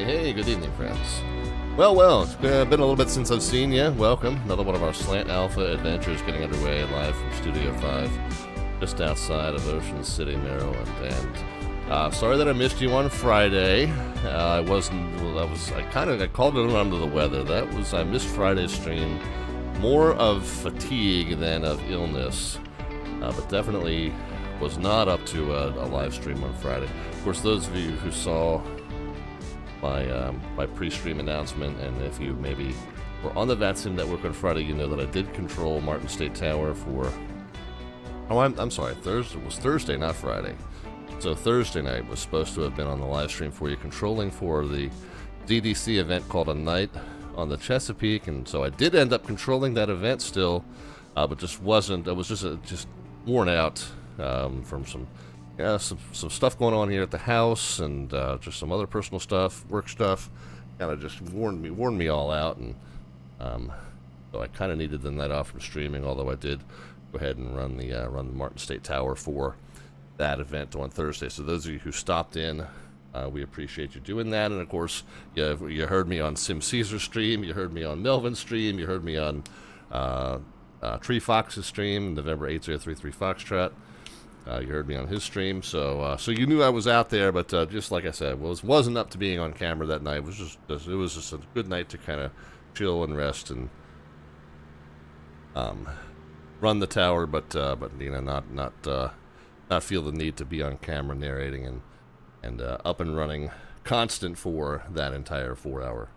Hey, good evening, friends. Well, it's been a little bit since I've seen you. Welcome. Another one of our Slant Alpha adventures getting underway live from Studio 5, just outside of Ocean City, Maryland. And sorry that I missed you on Friday. I called it under the weather. I missed Friday's stream. More of fatigue than of illness, but definitely was not up to a live stream on Friday. Of course, those of you who saw my pre-stream announcement, and if you maybe were on the VATSIM network on Friday, you know that I did control Martin State Tower for... I'm sorry, it was Thursday, not Friday. So Thursday night was supposed to have been on the live stream for you, controlling for the DDC event called A Night on the Chesapeake, and so I did end up controlling that event still, but just wasn't. I was just worn out from some stuff going on here at the house, and just some other personal stuff, work stuff, kind of just worn me all out, and so I kind of needed the night off from streaming. Although I did go ahead and run the Martin State Tower for that event on Thursday. So those of you who stopped in, we appreciate you doing that. And of course, you heard me on Sim Caesar stream, you heard me on Melvin's stream, you heard me on Tree Fox's stream, November 8033 Foxtrot. You heard me on his stream, so you knew I was out there. But just like I said, wasn't up to being on camera that night. It was just a good night to kind of chill and rest and run the tower, but not feel the need to be on camera narrating and up and running constant for that entire 4-hour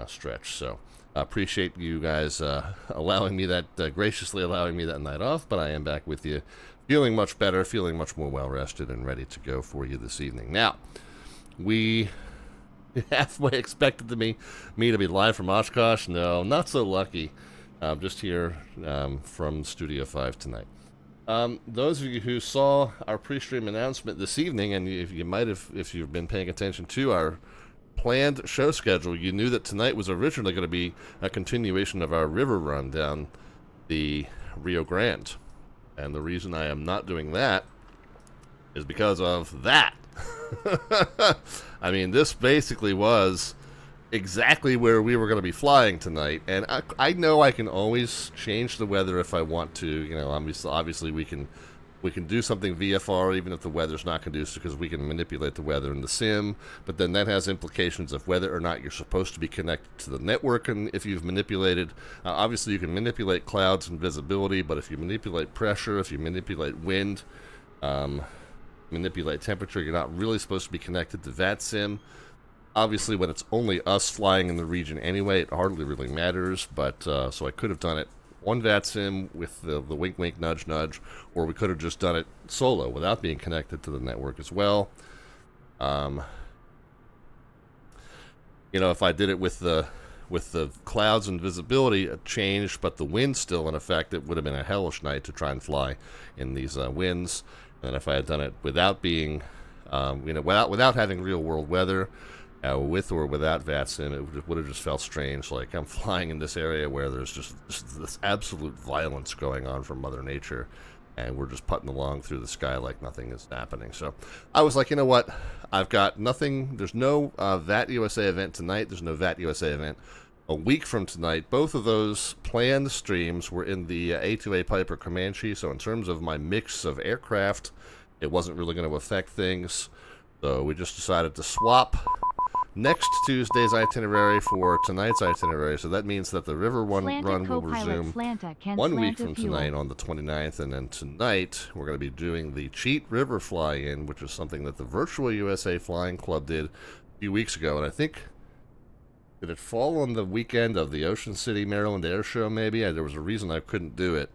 stretch. So I appreciate you guys graciously allowing me that night off, but I am back with you, feeling much better, feeling much more well-rested and ready to go for you this evening. Now, we halfway expected me to be live from Oshkosh. No, not so lucky. Just here from Studio 5 tonight. Those of you who saw our pre-stream announcement this evening, and if you've been paying attention to our planned show schedule, you knew that tonight was originally going to be a continuation of our river run down the Rio Grande. And the reason I am not doing that is because of that. I mean, this basically was exactly where we were going to be flying tonight, and I know I can always change the weather if I want to. You know, obviously we can do something VFR even if the weather's not conducive, because we can manipulate the weather in the sim, but then that has implications of whether or not you're supposed to be connected to the network. And if you've manipulated, obviously you can manipulate clouds and visibility, but if you manipulate pressure, if you manipulate wind, manipulate temperature, you're not really supposed to be connected to VATSIM. Obviously, when it's only us flying in the region anyway, it hardly really matters, but so I could have done it on VATSIM with the wink wink nudge nudge, or we could have just done it solo without being connected to the network as well. If I did it with the clouds and visibility, it changed, but the wind's still in effect. It would have been a hellish night to try and fly in these winds. And if I had done it without being, without having real world weather, with or without VATSIM, it would have just felt strange. Like I'm flying in this area where there's just this absolute violence going on from Mother Nature, and we're just putting along through the sky like nothing is happening. So I was like, you know what? I've got nothing. There's no VAT USA event tonight. There's no VAT USA event a week from tonight. Both of those planned streams were in the A2A Piper Comanche. So in terms of my mix of aircraft, it wasn't really going to affect things. So we just decided to swap next Tuesday's itinerary for tonight's itinerary. So that means that the River Run will resume 1 week from tonight on the 29th. And then tonight, we're going to be doing the Cheat River Fly-In, which is something that the Virtual USA Flying Club did a few weeks ago. And I think, did it fall on the weekend of the Ocean City, Maryland Air Show, maybe? There was a reason I couldn't do it.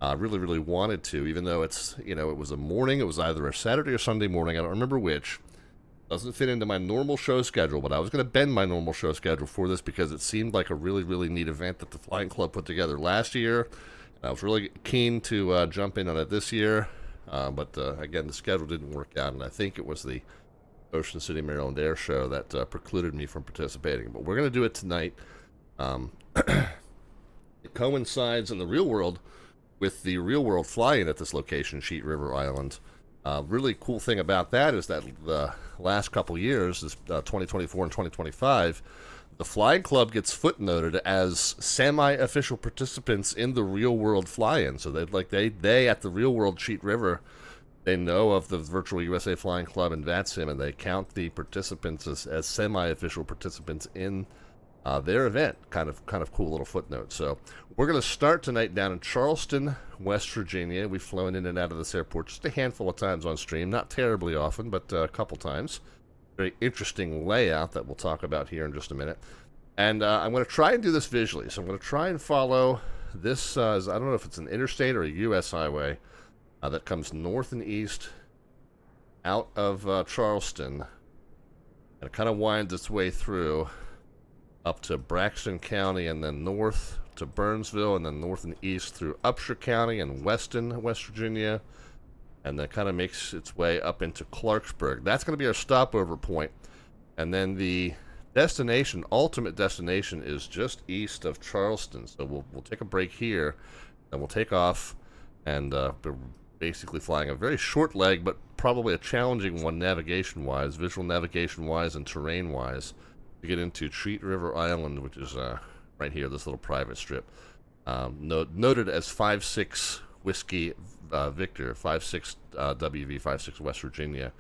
I really, really wanted to, even though it was a morning. It was either a Saturday or Sunday morning. I don't remember which. Doesn't fit into my normal show schedule, but I was going to bend my normal show schedule for this because it seemed like a really, really neat event that the Flying Club put together last year. And I was really keen to jump in on it this year, but again, the schedule didn't work out, and I think it was the Ocean City, Maryland Air Show that precluded me from participating. But we're going to do it tonight. It coincides in the real world with the real world fly-in at this location, Cheat River Island. Really cool thing about that is that the last couple years, this 2024 and 2025, the Flying Club gets footnoted as semi-official participants in the real-world fly-in. So they at the real-world Cheat River, they know of the Virtual USA Flying Club and VATSIM, and they count the participants as semi-official participants in their event. Kind of cool little footnote. So we're going to start tonight down in Charleston, West Virginia. We've flown in and out of this airport just a handful of times on stream, not terribly often, but a couple times. Very interesting layout that we'll talk about here in just a minute. And I'm going to try and do this visually. So I'm going to try and follow this, I don't know if it's an interstate or a U.S. highway that comes north and east out of Charleston. And it kind of winds its way through up to Braxton County and then north to Burnsville and then north and east through Upshur County and Weston, West Virginia. And then kind of makes its way up into Clarksburg. That's going to be our stopover point. And then the destination, ultimate destination, is just east of Charleston. So we'll take a break here, and we'll take off, and we're basically flying a very short leg, but probably a challenging one navigation-wise, visual navigation-wise and terrain-wise, to get into Cheat River Island, which is right here, this little private strip, noted as 5-6 Whiskey Victor, 5-6 WV, 5-6 West Virginia,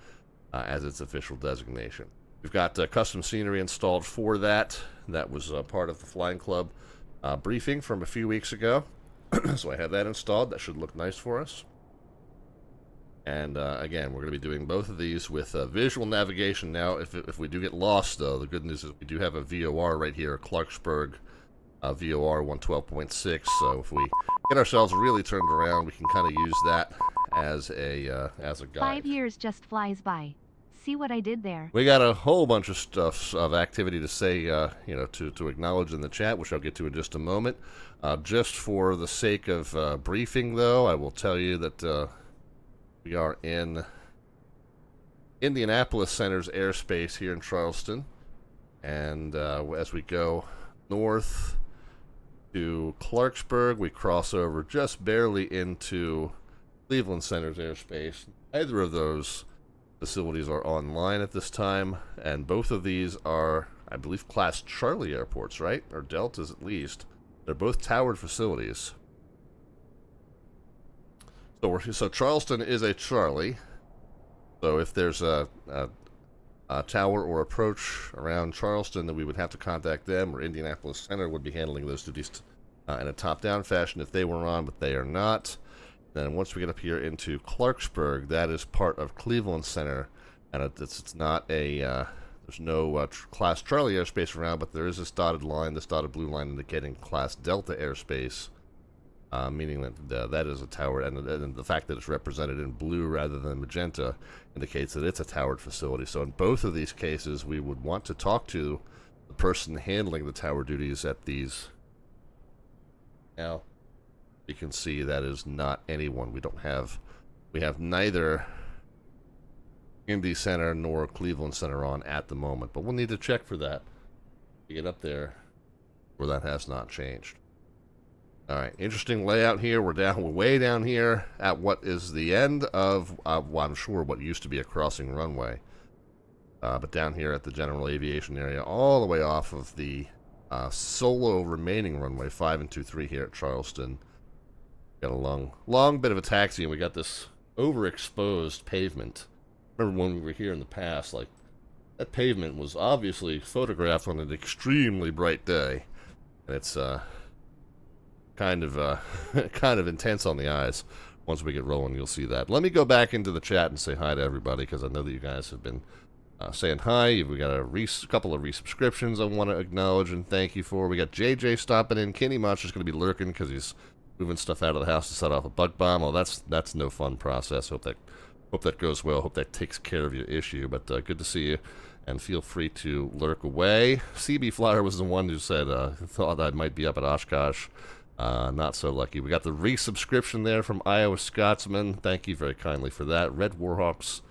as its official designation. We've got custom scenery installed for that. That was part of the Flying Club briefing from a few weeks ago. So I have that installed. That should look nice for us. And again, we're going to be doing both of these with visual navigation. Now, if we do get lost, though, the good news is we do have a VOR right here, Clarksburg VOR 112.6. So if we get ourselves really turned around, we can kind of use that as a guide. 5 years just flies by. See what I did there? We got a whole bunch of stuff of activity to say, to acknowledge in the chat, which I'll get to in just a moment. Just for the sake of briefing, though, I will tell you that we are in Indianapolis Center's airspace here in Charleston, and as we go north to Clarksburg, we cross over just barely into Cleveland Center's airspace. Either of those facilities are online at this time, and both of these are, I believe, Class Charlie airports, right? Or Deltas at least. They're both towered facilities. So Charleston is a Charlie. So if there's a tower or approach around Charleston, then we would have to contact them, or Indianapolis Center would be handling those duties in a top-down fashion if they were on, but they are not. Then once we get up here into Clarksburg, that is part of Cleveland Center, and it's not a there's no Class Charlie airspace around, but there is this dotted line, this dotted blue line indicating Class Delta airspace, meaning that that is a tower, and the fact that it's represented in blue rather than magenta indicates that it's a towered facility. So in both of these cases, we would want to talk to the person handling the tower duties at these. Now, you can see that is not anyone. We have neither Indy Center nor Cleveland Center on at the moment, but we'll need to check for that to get up there where that has not changed. All right, interesting layout here. We're way down here at what is the end of, I'm sure, what used to be a crossing runway. But down here at the general aviation area, all the way off of the solo remaining runway 5 and 2-3 here at Charleston. Got a long bit of a taxi, and we got this overexposed pavement. Remember when we were here in the past, like, that pavement was obviously photographed on an extremely bright day, and it's kind of intense on the eyes. Once we get rolling, you'll see that. Let me go back into the chat and say hi to everybody, because I know that you guys have been saying hi. We got a couple of resubscriptions I want to acknowledge and thank you for. We got JJ stopping in. Kenny Monster's going to be lurking because he's moving stuff out of the house to set off a bug bomb. Well, that's no fun process. Hope that goes well. Hope that takes care of your issue. But good to see you, and feel free to lurk away. CB Flyer was the one who said thought I might be up at Oshkosh. Not so lucky. We got the resubscription there from Iowa Scotsman. Thank you very kindly for that. Red Warhawk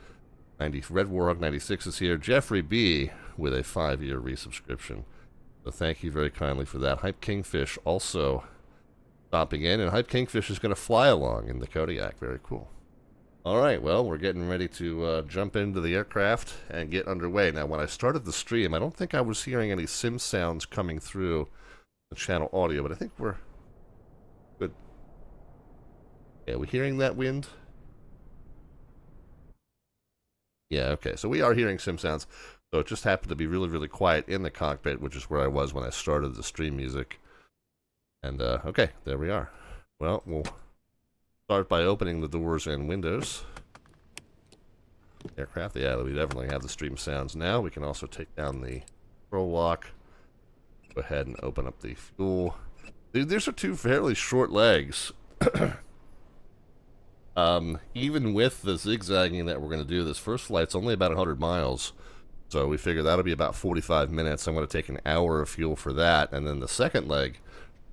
96 is here. Jeffrey B with a 5-year resubscription. So thank you very kindly for that. Hype Kingfish also stopping in, and Hype Kingfish is going to fly along in the Kodiak. Very cool. Alright, well, we're getting ready to jump into the aircraft and get underway. Now, when I started the stream, I don't think I was hearing any sim sounds coming through the channel audio, but I think we're good. Yeah, we hearing that wind? Yeah, okay, so we are hearing sim sounds. So it just happened to be really, really quiet in the cockpit, which is where I was when I started the stream music. And, okay, there we are. Well, we'll start by opening the doors and windows. Aircraft, yeah, we definitely have the stream sounds now. We can also take down the control lock. Go ahead and open up the fuel. These are two fairly short legs. Even with the zigzagging that we're going to do, this first flight's only about 100 miles. So we figure that'll be about 45 minutes. I'm going to take an hour of fuel for that. And then the second leg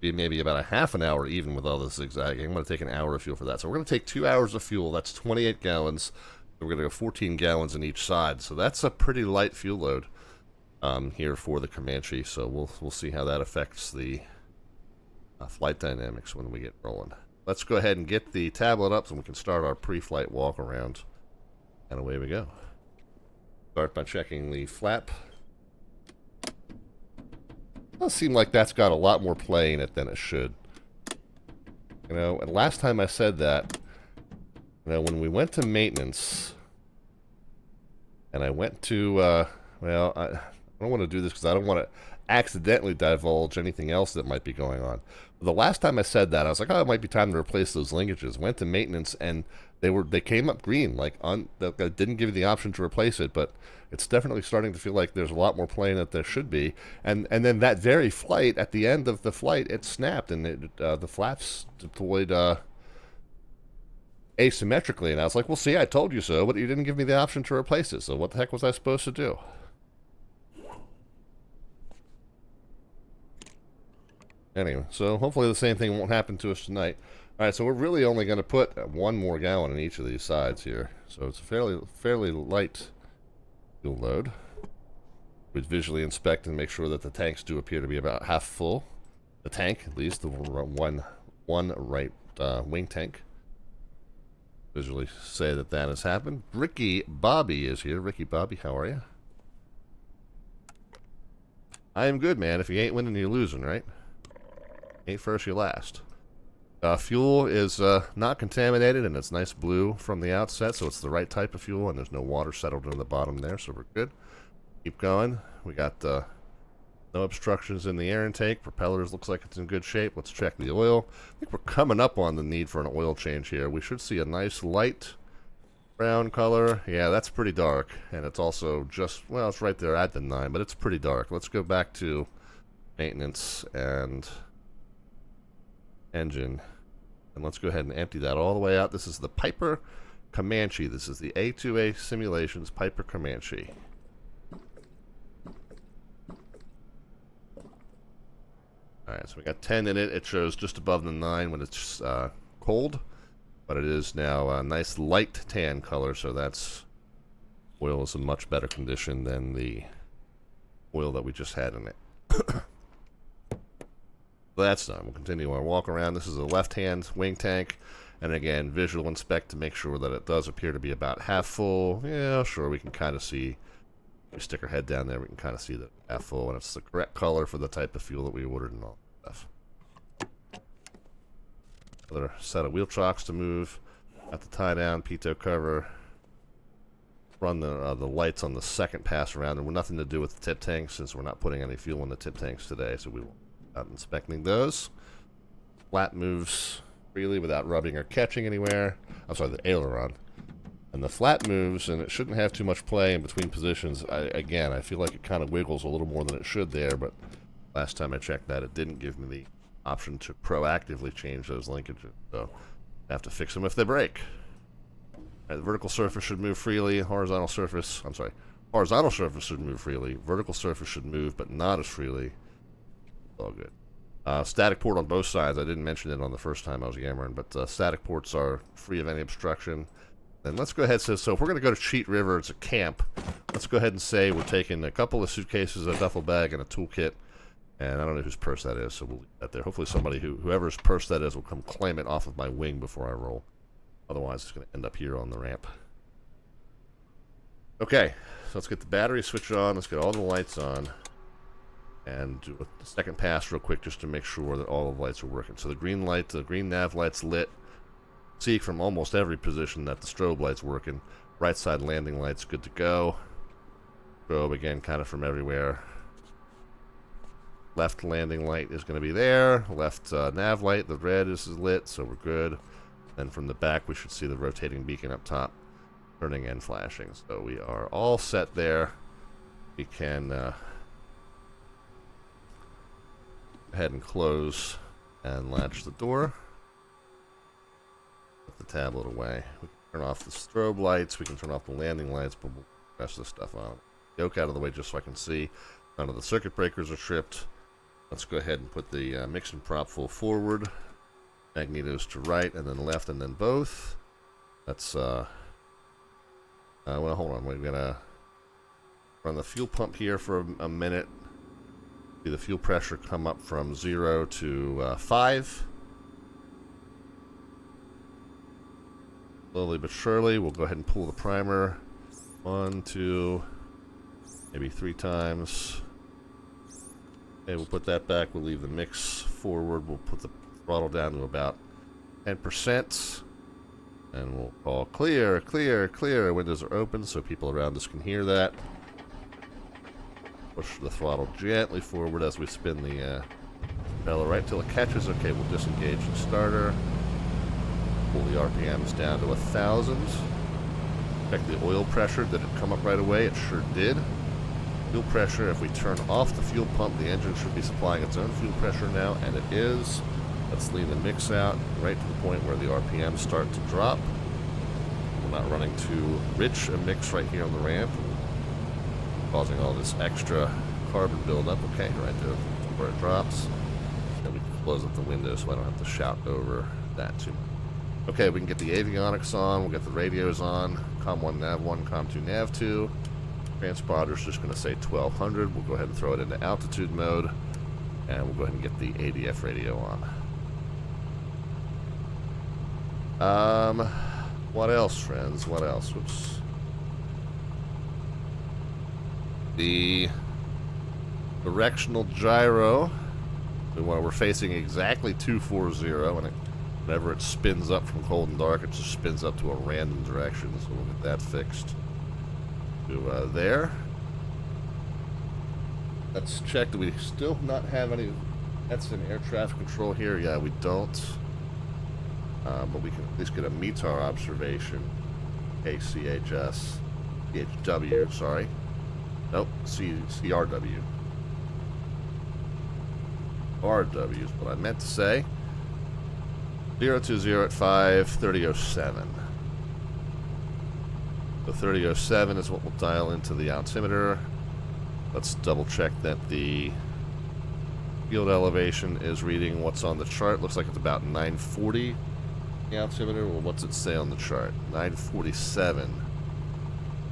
be maybe about a half an hour even with all this zigzagging. I'm going to take an hour of fuel for that. So we're going to take 2 hours of fuel. That's 28 gallons. We're going to go 14 gallons in each side. So that's a pretty light fuel load here for the Comanche. So we'll see how that affects the flight dynamics when we get rolling. Let's go ahead and get the tablet up so we can start our pre-flight walk around. And away we go. Start by checking the flap. Does seem like that's got a lot more play in it than it should. You know, and last time I said that, you know, when we went to maintenance, and I went to, well, I don't want to do this because I don't want to accidentally divulge anything else that might be going on. But the last time I said that, I was like, oh, it might be time to replace those linkages. Went to maintenance, and they came up green, like that didn't give you the option to replace it, but it's definitely starting to feel like there's a lot more play in it there should be. And then that very flight, at the end of the flight, it snapped, and the flaps deployed asymmetrically. And I was like, well, see, I told you so, but you didn't give me the option to replace it. So what the heck was I supposed to do? Anyway, so hopefully the same thing won't happen to us tonight. All right, so we're really only going to put 1 more gallon in each of these sides here. So it's a fairly light fuel load. We'd visually inspect and make sure that the tanks do appear to be about half full. The tank, at least, the one right wing tank. Visually say that that has happened. Ricky Bobby is here. Ricky Bobby, how are you? I am good, man. If you ain't winning, you're losing, right? Ain't first, you last. Fuel is not contaminated, and it's nice blue from the outset, so it's the right type of fuel, and there's no water settled in the bottom there, so we're good. Keep going. We got no obstructions in the air intake. Propellers looks like it's in good shape. Let's check the oil. I think we're coming up on the need for an oil change here. We should see a nice light brown color. Yeah, that's pretty dark, and it's also just, well, it's right there at the 9, but it's pretty dark. Let's go back to maintenance and engine, and let's go ahead and empty that all the way out. This is the Piper Comanche. This is the A2A Simulations Piper Comanche. Alright, so we got 10 in it. It shows just above the 9 when it's cold, but it is now a nice light tan color, so that's oil is in much better condition than the oil that we just had in it. That's done. We'll continue our walk around. This is a left-hand wing tank, and again, visual inspect to make sure that it does appear to be about half full. Yeah, sure, we can kind of see. We stick our head down there, we can kind of see that half full, and it's the correct color for the type of fuel that we ordered and all that stuff. Another set of wheel chocks to move. Got the tie-down pitot cover. Run the lights on the second pass around, and we're nothing to do with the tip tanks since we're not putting any fuel in the tip tanks today, so we will out inspecting those. Flap moves freely without rubbing or catching anywhere. I'm sorry, the aileron. And the flap moves, and it shouldn't have too much play in between positions. Again, I feel like it kind of wiggles a little more than it should there, but last time I checked that, it didn't give me the option to proactively change those linkages. So I have to fix them if they break. Right, the vertical surface should move freely. Horizontal surface should move freely. Vertical surface should move, but not as freely. All good. Static port on both sides. I didn't mention it on the first time I was yammering, but static ports are free of any obstruction. Then let's go ahead and say, so if we're going to go to Cheat River, it's a camp. Let's go ahead and say we're taking a couple of suitcases, a duffel bag, and a toolkit. And I don't know whose purse that is, so we'll leave that there. Hopefully somebody, whoever's purse that is, will come claim it off of my wing before I roll. Otherwise, it's going to end up here on the ramp. Okay, so let's get the battery switch on. Let's get all the lights on. And do a second pass real quick just to make sure that all the lights are working. So the green light, the green nav light's lit. See from almost every position that the strobe light's working. Right side landing light's good to go. Strobe again kind of from everywhere. Left landing light is going to be there. Left nav light, the red is lit, so we're good. Then from the back we should see the rotating beacon up top turning and flashing. So we are all set there. We can go ahead and close and latch the door. Put the tablet away. We can turn off the strobe lights. We can turn off the landing lights, but we'll put the rest of the stuff on. Yoke out of the way just so I can see. None of the circuit breakers are tripped. Let's go ahead and put the mixing prop full forward. Magnetos to right, and then left, and then both. Let's, well, hold on. We're going to run the fuel pump here for a minute. See the fuel pressure come up from 0 to 5. Slowly but surely, we'll go ahead and pull the primer. 1, 2, maybe 3 times. Okay, we'll put that back. We'll leave the mix forward. We'll put the throttle down to about 10%. And we'll call clear, clear, clear. Windows are open so people around us can hear that. Push the throttle gently forward as we spin the pedal right till it catches. Okay, we'll disengage the starter. Pull the RPMs down to 1,000. Check the oil pressure. Did it come up right away? It sure did. Fuel pressure, if we turn off the fuel pump, the engine should be supplying its own fuel pressure now, and it is. Let's lean the mix out right to the point where the RPMs start to drop. We're not running too rich a mix right here on the ramp, causing all this extra carbon buildup. Okay, right there where it drops. And we can close up the window so I don't have to shout over that too much. Okay, we can get the avionics on. We'll get the radios on. Com1 nav 1, Com2 nav 2. Transponder's just going to say 1200. We'll go ahead and throw it into altitude mode. And we'll go ahead and get the ADF radio on. What else, friends? What else? Whoops. The directional gyro. We're facing exactly 240, and whenever it spins up from cold and dark, it just spins up to a random direction. So we'll get that fixed to there. Let's check. Do we still not have any? That's in air traffic control here. Yeah, we don't. But we can at least get a METAR observation. KCHS, CHW, sorry. Nope, CRW. RW is what I meant to say. 020 at 5, 3007. The 3007 is what we'll dial into the altimeter. Let's double check that the field elevation is reading what's on the chart. Looks like it's about 940. The altimeter, well, what's it say on the chart? 947.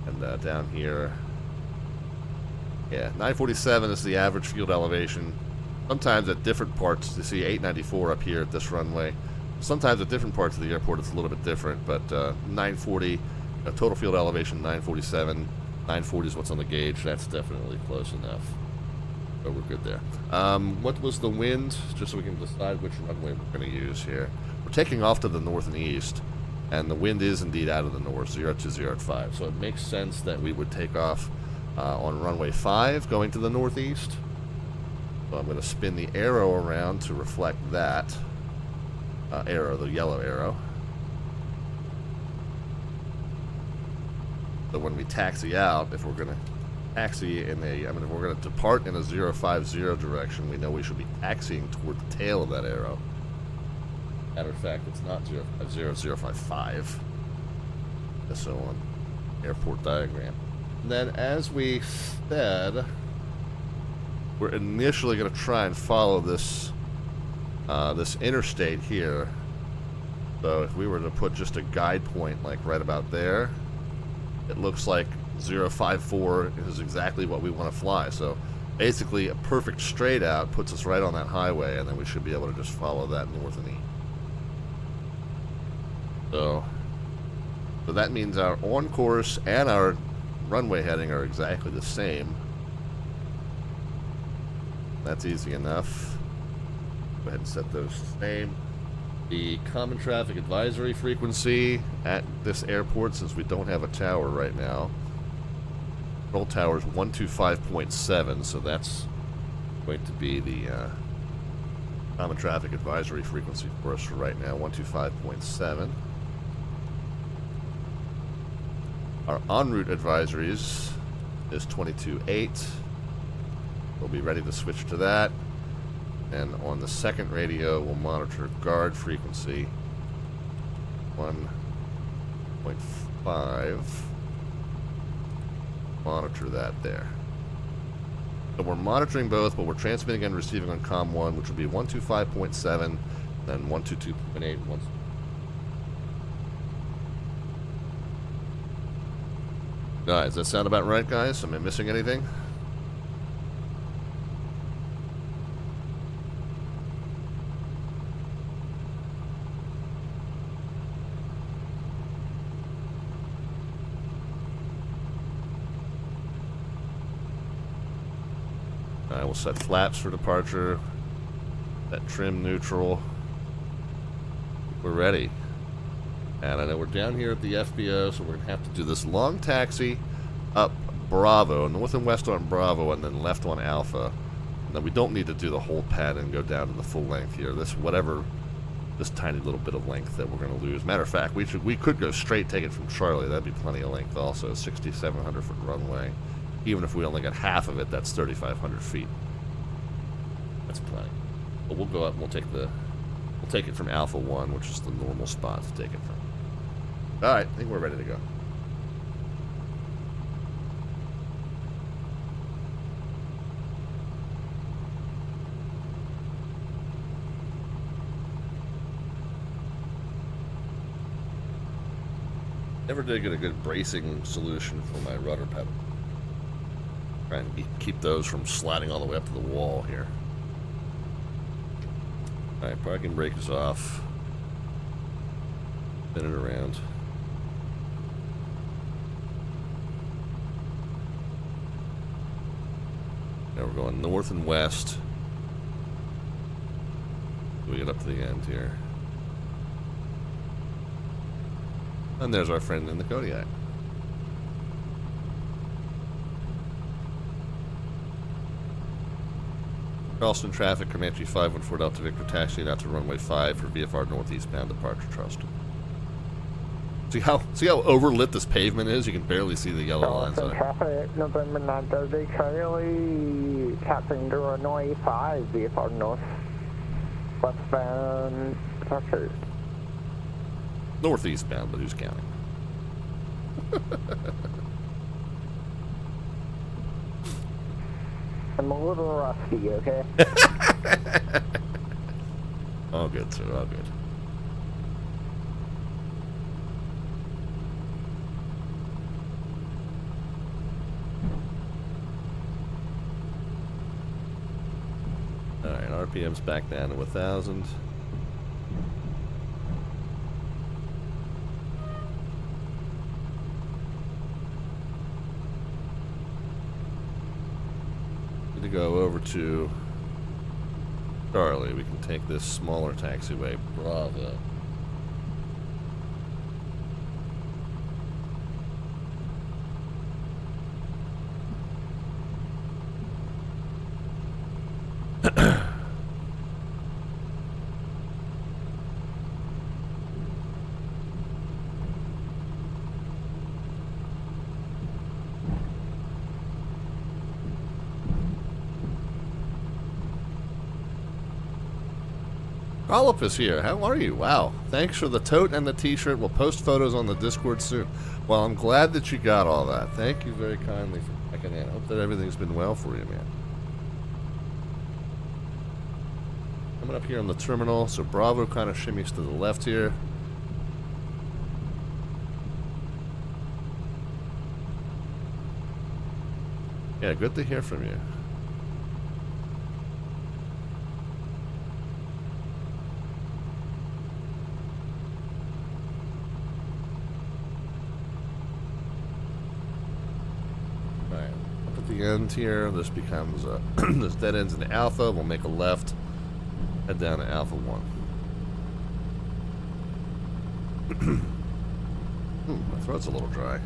And down here, yeah, 947 is the average field elevation. Sometimes at different parts, you see 894 up here at this runway. Sometimes at different parts of the airport it's a little bit different, but 940, total field elevation 947. 940 is what's on the gauge. That's definitely close enough. So we're good there. What was the wind? Just so we can decide which runway we're going to use here. We're taking off to the north and east, and the wind is indeed out of the north, 020 at 5. So it makes sense that we would take off on runway 5, going to the northeast. So I'm going to spin the arrow around to reflect that arrow, the yellow arrow. So when we taxi out, if we're going to taxi in a, if we're going to depart in a 050 direction, we know we should be taxiing toward the tail of that arrow. Matter of fact, it's not 050, 055. So on airport diagram. And then, as we said, we're initially going to try and follow this this interstate here. So if we were to put just a guide point like right about there, it looks like 054 is exactly what we want to fly. So basically a perfect straight out puts us right on that highway, and then we should be able to just follow that north and east. So So that means our on course and our runway heading are exactly the same. That's easy enough. Go ahead and set those the same. The common traffic advisory frequency at this airport, since we don't have a tower right now, control tower is 125.7, so that's going to be the common traffic advisory frequency for us for right now, 125.7. Our en route advisories is 22.8. We'll be ready to switch to that. And on the second radio, we'll monitor guard frequency 1.5. Monitor that there. So we're monitoring both, but we're transmitting and receiving on COM 1, which will be 125.7, then 122.8. Does that sound about right, guys? Am I missing anything? We'll set flaps for departure. Set trim neutral. We're ready. And I know we're down here at the FBO, so we're going to have to do this long taxi up Bravo, north and west on Bravo, and then left on Alpha. And then we don't need to do the whole pad and go down to the full length here. This tiny little bit of length that we're going to lose. Matter of fact, we could go straight, take it from Charlie. That'd be plenty of length also. 6,700 foot runway. Even if we only got half of it, that's 3,500 feet. That's plenty. But we'll go up and we'll take it from Alpha 1, which is the normal spot to take it from. Alright, I think we're ready to go. Never did get a good bracing solution for my rudder pedal. Trying to keep those from sliding all the way up to the wall here. Alright, parking brake is off. Spin it around. Now we're going north and west. We get up to the end here. And there's our friend in the Kodiak. Charleston traffic, Comanche 514 Delta Victor taxiing out to runway 5 for VFR northeastbound departure Charleston. See how overlit this pavement is? You can barely see the yellow lines on it. Traffic, November 930, Charlie, taxiing to runway 5, VFR north, westbound departure. Northeastbound, but who's counting? I'm a little rusty, okay? All good, sir, all good. Alright, RPM's back down to 1,000. To go over to Charlie, we can take this smaller taxiway, Bravo. Rollup is here. How are you? Wow. Thanks for the tote and the t-shirt. We'll post photos on the Discord soon. Well, I'm glad that you got all that. Thank you very kindly for checking in. I hope that everything's been well for you, man. Coming up here on the terminal. So Bravo kind of shimmies to the left here. Yeah, good to hear from you. the end here. This becomes this dead ends into Alpha. We'll make a left, head down to Alpha 1. My throat's a little dry.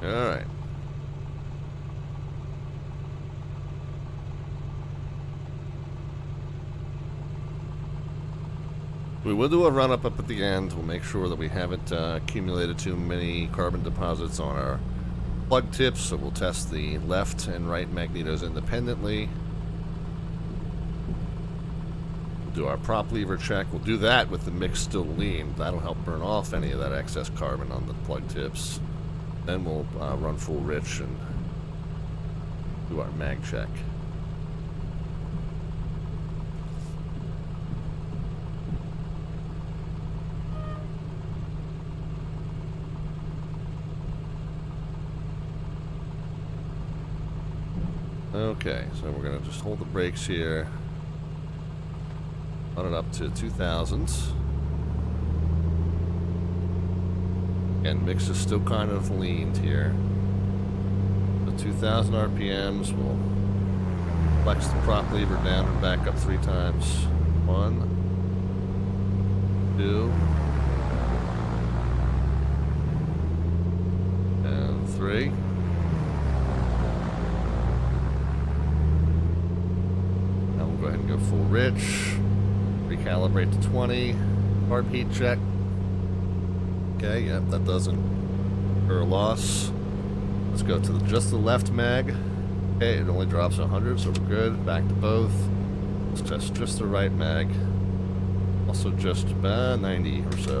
All right. We will do a run-up at the end. We'll make sure that we haven't accumulated too many carbon deposits on our plug tips, so we'll test the left and right magnetos independently. We'll do our prop lever check. We'll do that with the mix still lean. That'll help burn off any of that excess carbon on the plug tips. Then we'll run full rich and do our mag check. Okay, so we're going to just hold the brakes here. Run it up to 2,000. Again, mix is still kind of leaned here. So 2,000 RPMs. We'll flex the prop lever down and back up 3 times. 1, 2, and 3. Go ahead and go full rich, recalibrate to 20, carb heat check. Okay, yep, that doesn't occur a loss. Let's go to just the left mag. Okay, it only drops 100, so we're good. Back to both. Let's test just the right mag. Also just about 90 or so.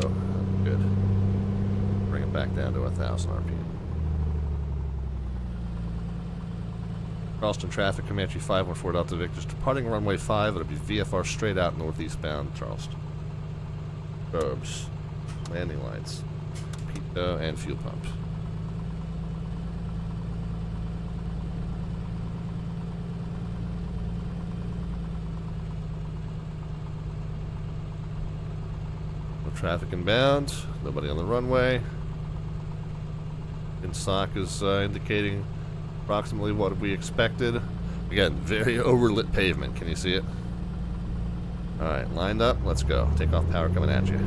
Good. Bring it back down to 1,000 RPM. Charleston traffic, Comanche 514 Delta Victor's departing runway 5. It'll be VFR straight out northeast bound Charleston. Probes, landing lights, pitot, and fuel pumps. No traffic inbound, nobody on the runway. INSOC is indicating approximately what we expected. Again, very overlit pavement. Can you see it? Alright, lined up. Let's go. Takeoff power coming at you.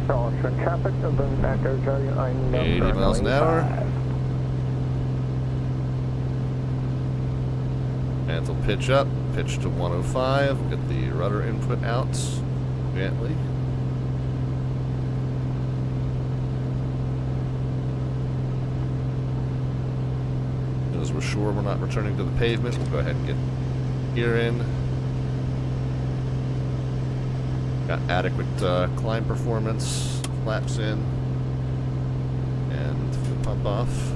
Charleston traffic, event-goers, 80 miles an hour. Mantle pitch up. Pitch to 105. Get the rudder input out gently. As we're sure we're not returning to the pavement, we'll go ahead and get gear in. Got adequate climb performance. Flaps in. And fuel pump off.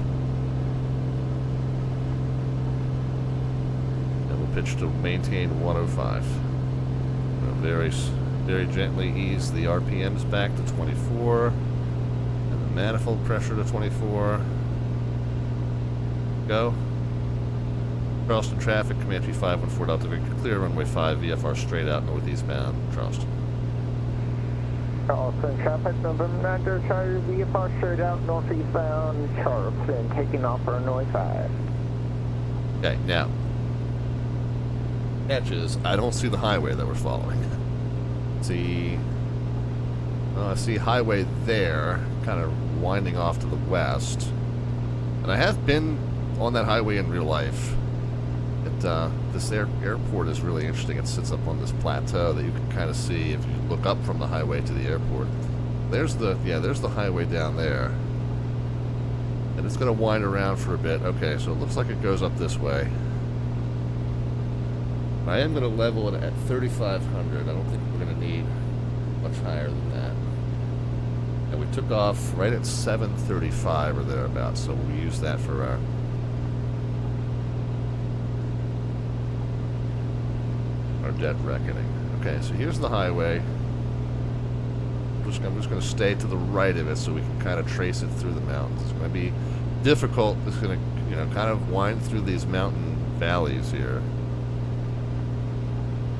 Pitch to maintain 105. Very gently ease the RPMs back to 24, and the manifold pressure to 24. Go. Charleston traffic, Comanche 514 Delta Victor, clear runway 5, VFR straight out northeast bound Charleston. Charleston traffic, November Charlie, VFR straight out northeast bound Charleston, taking off runway 5. Okay, now. Catches, I don't see the highway that we're following. I see highway there, kind of winding off to the west. And I have been on that highway in real life. This airport is really interesting. It sits up on this plateau that you can kind of see if you look up from the highway to the airport. There's the highway down there. And it's going to wind around for a bit. Okay, so it looks like it goes up this way. I am going to level it at 3,500. I don't think we're going to need much higher than that. And we took off right at 7:35 or thereabouts, so we'll use that for our dead reckoning. Okay, so here's the highway. I'm just going to stay to the right of it so we can kind of trace it through the mountains. It's going to be difficult. It's going to, kind of wind through these mountain valleys here.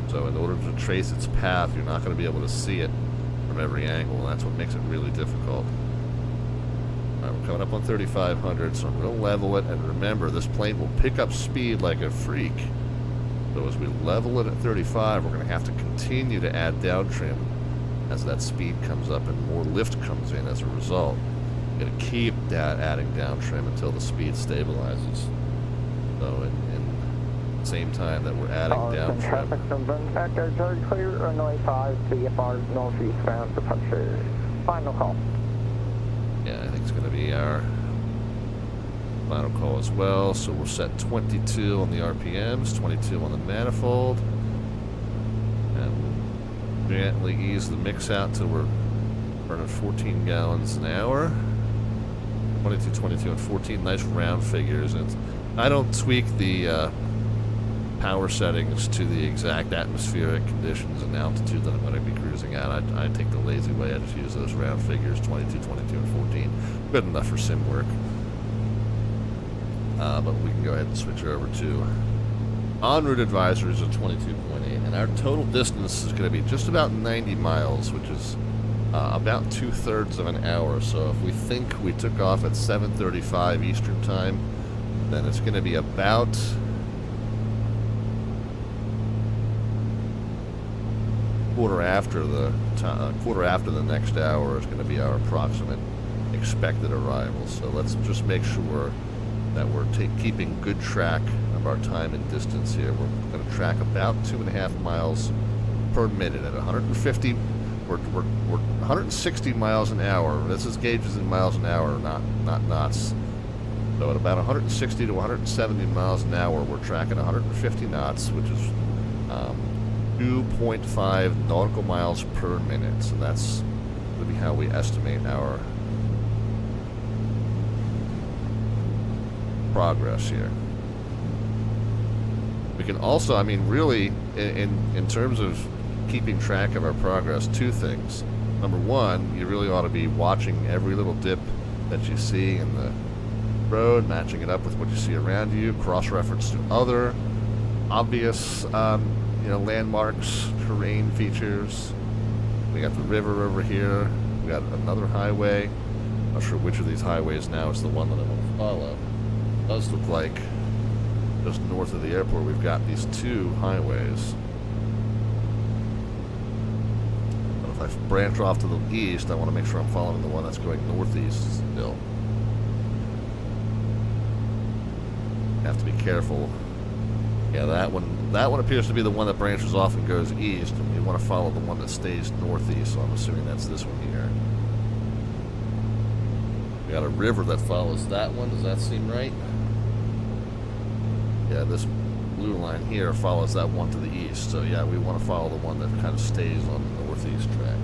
So in order to trace its path, you're not going to be able to see it from every angle, and that's what makes it really difficult. All right, we're coming up on 3,500, so I'm going to level it, and remember, this plane will pick up speed like a freak. So as we level it at 35, we're going to have to continue to add down trim as that speed comes up and more lift comes in as a result. We're going to keep adding down trim until the speed stabilizes. So in the same time that we're adding down trim. Traffic from Vector, George Clear, runway 5, VFR northeast bound departure. Final call. Yeah, I think it's going to be our final call as well. So we'll set 22 on the RPMs, 22 on the manifold, and gently ease the mix out till we're burning 14 gallons an hour. 22, 22, and 14, nice round figures. And I don't tweak the power settings to the exact atmospheric conditions and altitude that I'm going to be cruising at. I take the lazy way. I just use those round figures, 22, 22, and 14. Good enough for sim work. But we can go ahead and switch over to en route advisories of 22.8, and our total distance is going to be just about 90 miles, which is about 2/3 of an hour. So if we think we took off at 7:35 Eastern time, then it's going to be about quarter after the next hour is going to be our approximate expected arrival. So let's just make sure that we're keeping good track of our time and distance here. We're going to track about 2.5 miles per minute at 150. We're 160 miles an hour. This is gauges in miles an hour, not knots. So at about 160 to 170 miles an hour, we're tracking 150 knots, which is 2.5 nautical miles per minute. So that's going to be how we estimate our progress here. We can also, I mean, really, in terms of keeping track of our progress, two things. Number one, you really ought to be watching every little dip that you see in the road, matching it up with what you see around you, cross-reference to other obvious, landmarks, terrain features. We got the river over here. We got another highway. Not sure which of these highways now is the one that I want to follow. It does look like just north of the airport we've got these two highways. But if I branch off to the east, I want to make sure I'm following the one that's going northeast still. Have to be careful. Yeah, that one appears to be the one that branches off and goes east, and we want to follow the one that stays northeast, so I'm assuming that's this one here. We got a river that follows that one. Does that seem right? Yeah, this blue line here follows that one to the east. So yeah, we want to follow the one that kind of stays on the northeast track.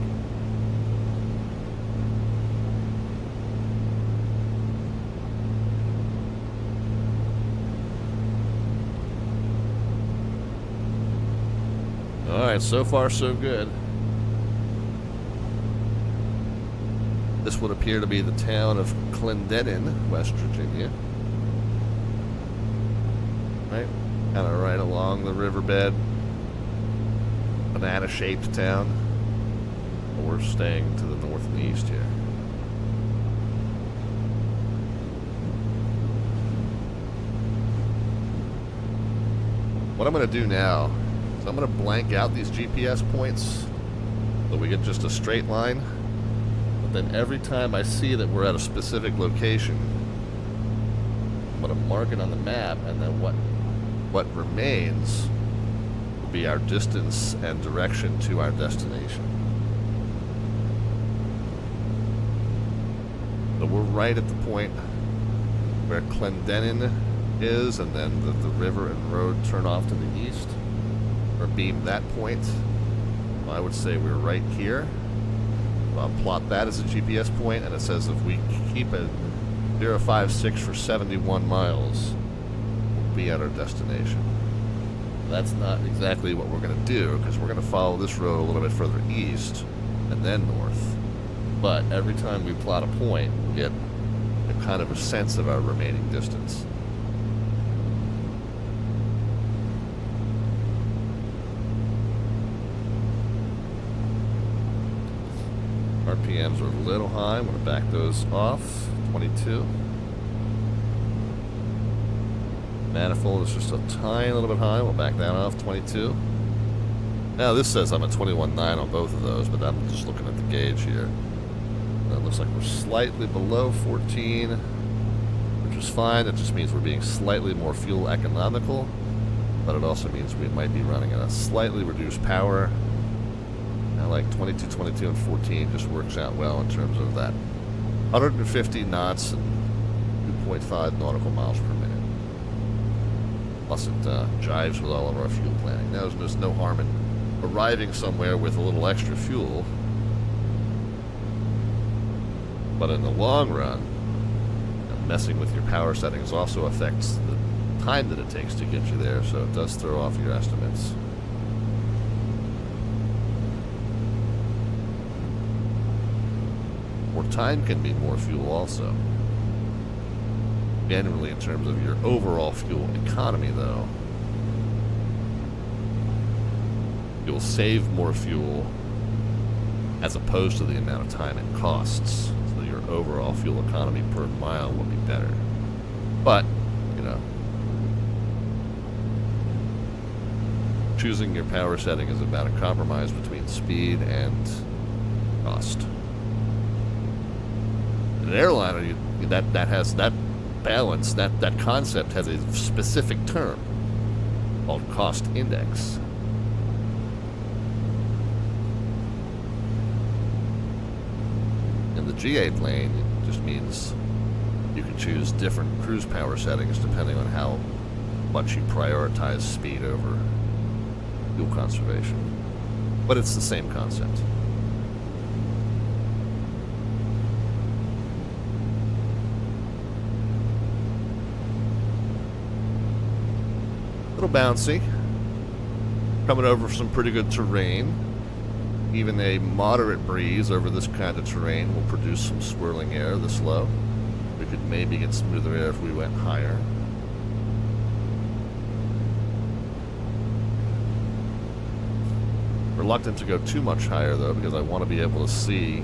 Alright, so far so good. This would appear to be the town of Clendenin, West Virginia. Right? Kind of right along the riverbed. Banana-shaped town. But we're staying to the north and east here. What I'm going to do now is I'm going to blank out these GPS points so we get just a straight line. But then every time I see that we're at a specific location, I'm going to mark it on the map, and then what remains will be our distance and direction to our destination. So we're right at the point where Clendenin is, and then the river and road turn off to the east, or beam that point. Well, I would say we're right here. I'll plot that as a GPS point, and it says if we keep it 056 for 71 miles, we'll be at our destination. That's not exactly what we're going to do, because we're going to follow this road a little bit further east and then north. But every time we plot a point, we get a kind of a sense of our remaining distance. RPMs are a little high. I'm going to back those off. 22. Manifold is just a tiny little bit high. We'll back that off. 22. Now this says I'm at 21.9 on both of those, but I'm just looking at the gauge here. It looks like we're slightly below 14, which is fine. It just means we're being slightly more fuel economical, but it also means we might be running at a slightly reduced power. I like 22, 22, and 14 just works out well in terms of that 150 knots and 2.5 nautical miles per minute. Plus it jives with all of our fuel planning. Now, there's no harm in arriving somewhere with a little extra fuel, but in the long run, messing with your power settings also affects the time that it takes to get you there, so it does throw off your estimates. More time can mean more fuel also. Generally, in terms of your overall fuel economy, though, you'll save more fuel as opposed to the amount of time it costs. So your overall fuel economy per mile will be better. But, you know, choosing your power setting is about a compromise between speed and cost. In an airliner, that has that balance, that concept has a specific term called cost index. In the G8 plane, it just means you can choose different cruise power settings depending on how much you prioritize speed over fuel conservation. But it's the same concept. A little bouncy. Coming over some pretty good terrain. Even a moderate breeze over this kind of terrain will produce some swirling air this low. We could maybe get smoother air if we went higher. Reluctant to go too much higher though, because I want to be able to see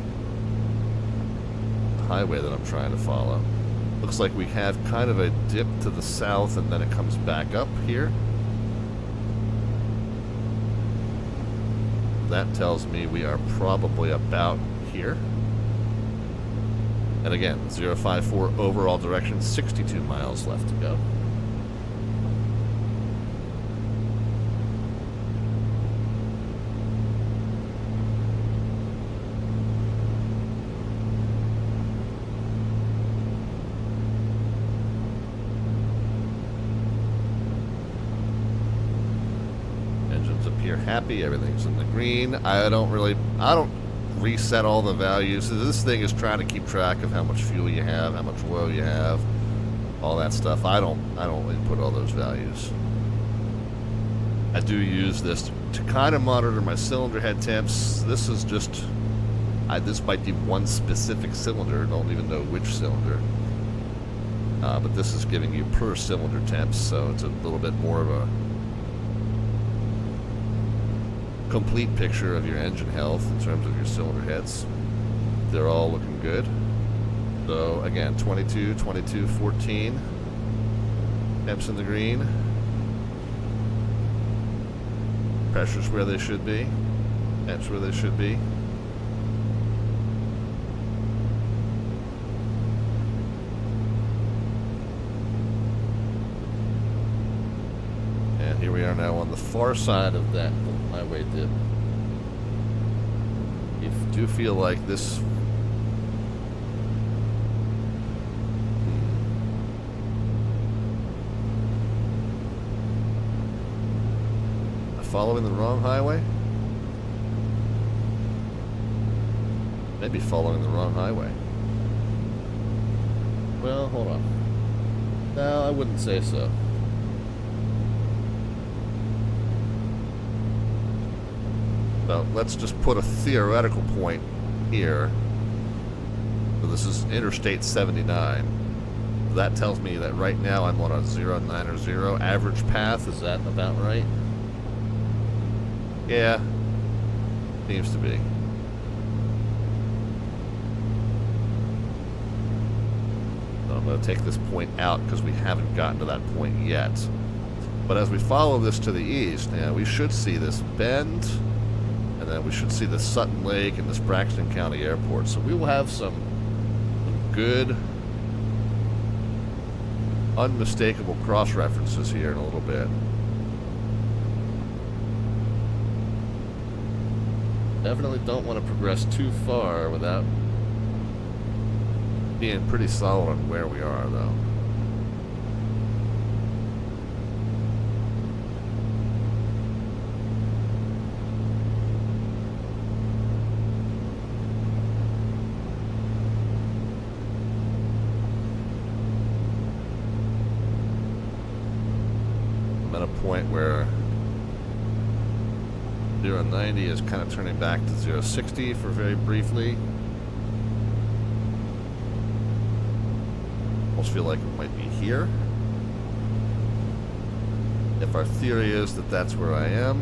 the highway that I'm trying to follow. Looks like we have kind of a dip to the south and then it comes back up here. That tells me we are probably about here. And again, 054 overall direction, 62 miles left to go. Happy, everything's in the green. I don't reset all the values. So this thing is trying to keep track of how much fuel you have, how much oil you have, all that stuff. I don't input all those values. I do use this to kind of monitor my cylinder head temps. This is just this might be one specific cylinder, don't even know which cylinder, but this is giving you per cylinder temps, so it's a little bit more of a complete picture of your engine health in terms of your cylinder heads. They're all looking good. So again, 22, 22, 14. Temps in the green. Pressures where they should be. Temps where they should be. And here we are now on the far side of that highway dip. You do feel like this following the wrong highway? Maybe following the wrong highway. Well, hold on. No, I wouldn't say so. So let's just put a theoretical point here. So this is Interstate 79. That tells me that right now I'm on a 090 average path. Is that about right? Yeah. Seems to be. So I'm going to take this point out because we haven't gotten to that point yet. But as we follow this to the east, now we should see this bend, and then we should see the Sutton Lake and this Braxton County Airport. So we will have some good, unmistakable cross-references here in a little bit. Definitely don't want to progress too far without being pretty solid on where we are, though. I'm at a point where 090 is kind of turning back to 060 for very briefly. Almost feel like it might be here. If our theory is that that's where I am,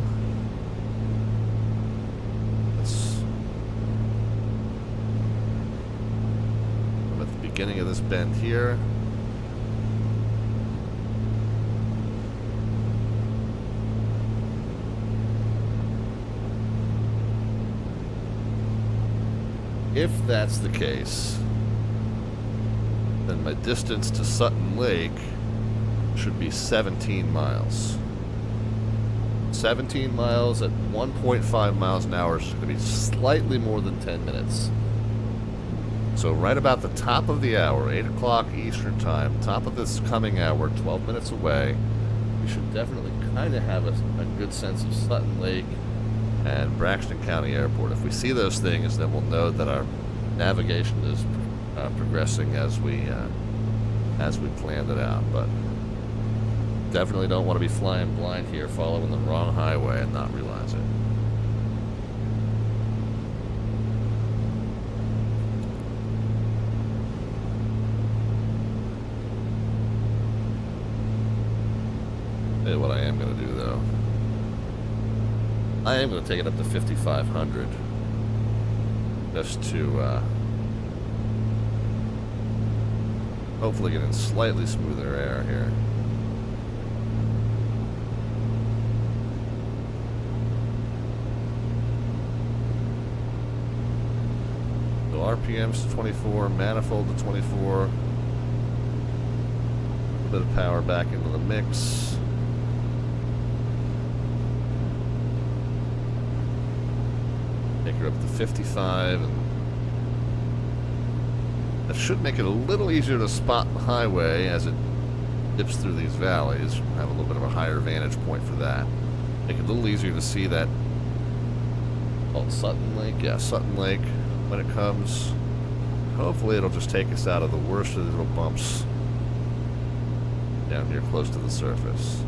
I'm at the beginning of this bend here. If that's the case, then my distance to Sutton Lake should be 17 miles. 17 miles at 1.5 miles an hour is going to be slightly more than 10 minutes. So right about the top of the hour, 8 o'clock Eastern Time, top of this coming hour, 12 minutes away, we should definitely kind of have a good sense of Sutton Lake and Braxton County Airport. If we see those things, then we'll know that our navigation is progressing as we planned it out. But definitely don't want to be flying blind here, following the wrong highway and not realize it. Hey, what I am going to do, though, I am going to take it up to 5,500 just to hopefully get in slightly smoother air here. So RPMs to 24, manifold to 24, a little bit of power back into the mix. Take her up to 55, and that should make it a little easier to spot the highway as it dips through these valleys. We'll have a little bit of a higher vantage point for that. Make it a little easier to see that. Oh, Sutton Lake? Yeah, Sutton Lake when it comes. Hopefully it'll just take us out of the worst of these little bumps down here close to the surface.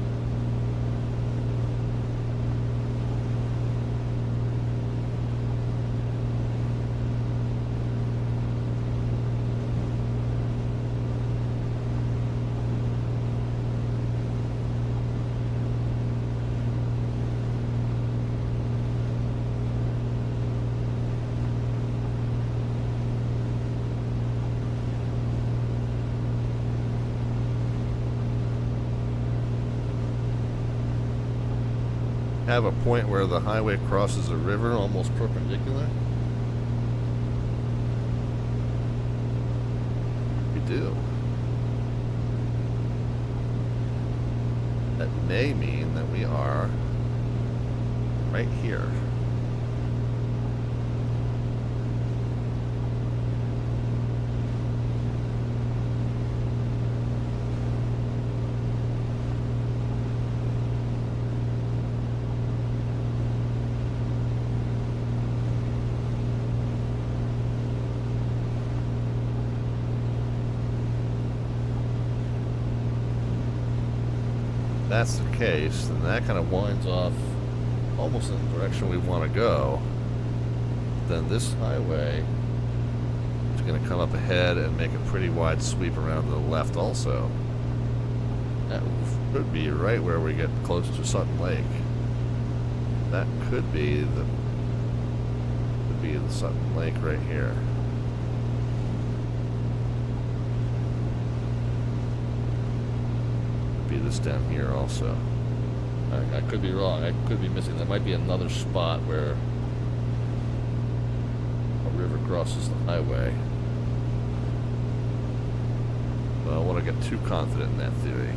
Have a point where the highway crosses a river almost perpendicular? We do. That may mean that we are right here. that's the case, then that kind of winds off almost in the direction we want to go. Then this highway is going to come up ahead and make a pretty wide sweep around to the left also. That could be right where we get close to Sutton Lake. That could be the Sutton Lake right here. Could be this down here also. I could be wrong. I could be missing. There might be another spot where a river crosses the highway. But I don't want to get too confident in that theory.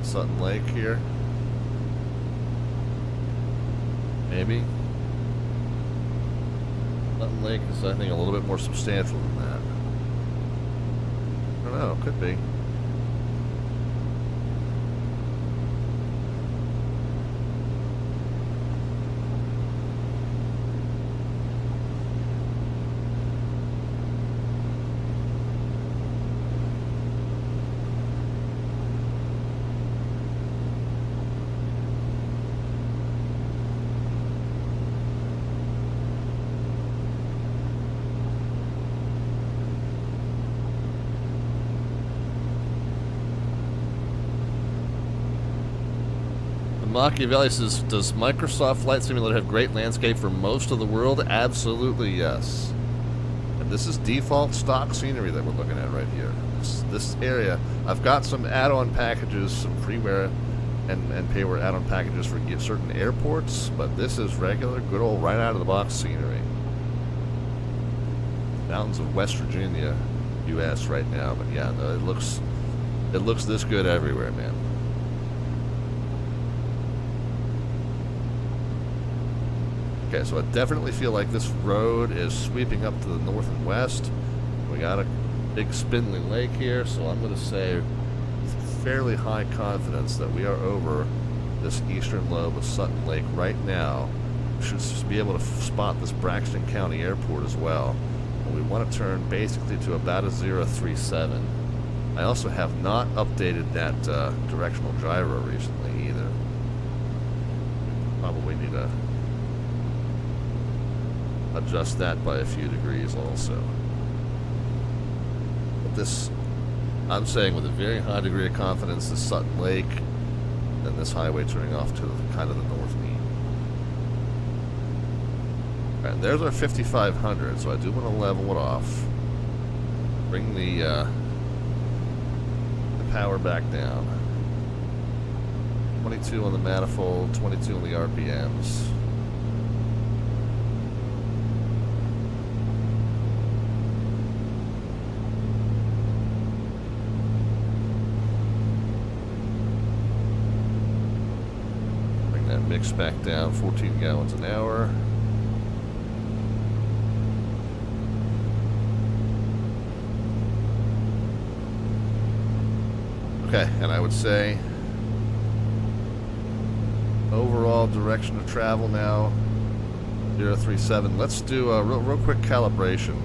Sutton Lake here. Maybe. Sutton Lake is, I think, a little bit more substantial than that. I don't know, could be. Machiavelli says, does Microsoft Flight Simulator have great landscape for most of the world? Absolutely yes. And this is default stock scenery that we're looking at right here. This area, I've got some add-on packages, some freeware and payware add-on packages for certain airports, but this is regular, good old right out of the box scenery. Mountains of West Virginia, U.S. right now, but yeah, no, it looks this good everywhere, man. Okay, so I definitely feel like this road is sweeping up to the north and west. We got a big spindly lake here, so I'm going to say with fairly high confidence that we are over this eastern lobe of Sutton Lake right now. We should be able to spot this Braxton County Airport as well. And we want to turn basically to about a 037. I also have not updated that directional gyro recently either. Probably need to adjust that by a few degrees also. But this, I'm saying with a very high degree of confidence, this Sutton Lake, and this highway turning off to kind of the north knee. Alright, there's our 5500, so I do want to level it off. Bring the power back down. 22 on the manifold, 22 on the RPMs. Mix back down, 14 gallons an hour. Okay, and I would say overall direction of travel now 037. Let's do a real quick calibration.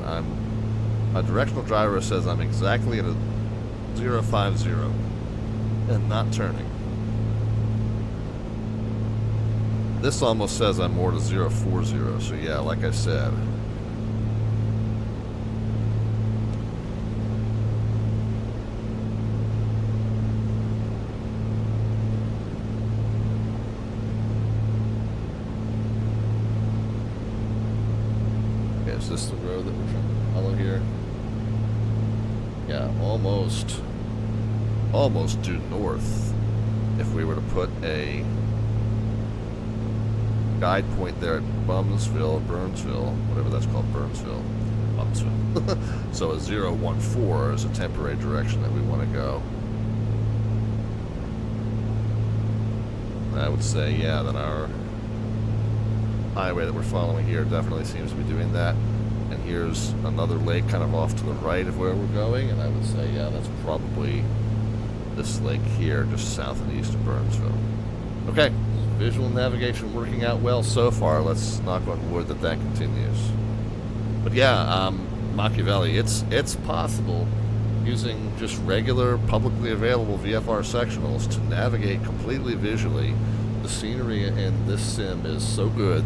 My directional gyro says I'm exactly at a 050 and not turning. This almost says I'm more to 040, so yeah, like I said. Okay, is this the road that we're trying to follow here? Yeah, almost due north if we were to put a guide point there at Burnsville, whatever that's called, Burnsville. So a 014 is a temporary direction that we want to go. And I would say, yeah, that our highway that we're following here definitely seems to be doing that. And here's another lake kind of off to the right of where we're going, and I would say, yeah, that's probably this lake here, just south and east of Burnsville. Okay, visual navigation working out well so far. Let's knock on wood that that continues. But yeah, Machiavelli, it's possible using just regular publicly available VFR sectionals to navigate completely visually. The scenery in this sim is so good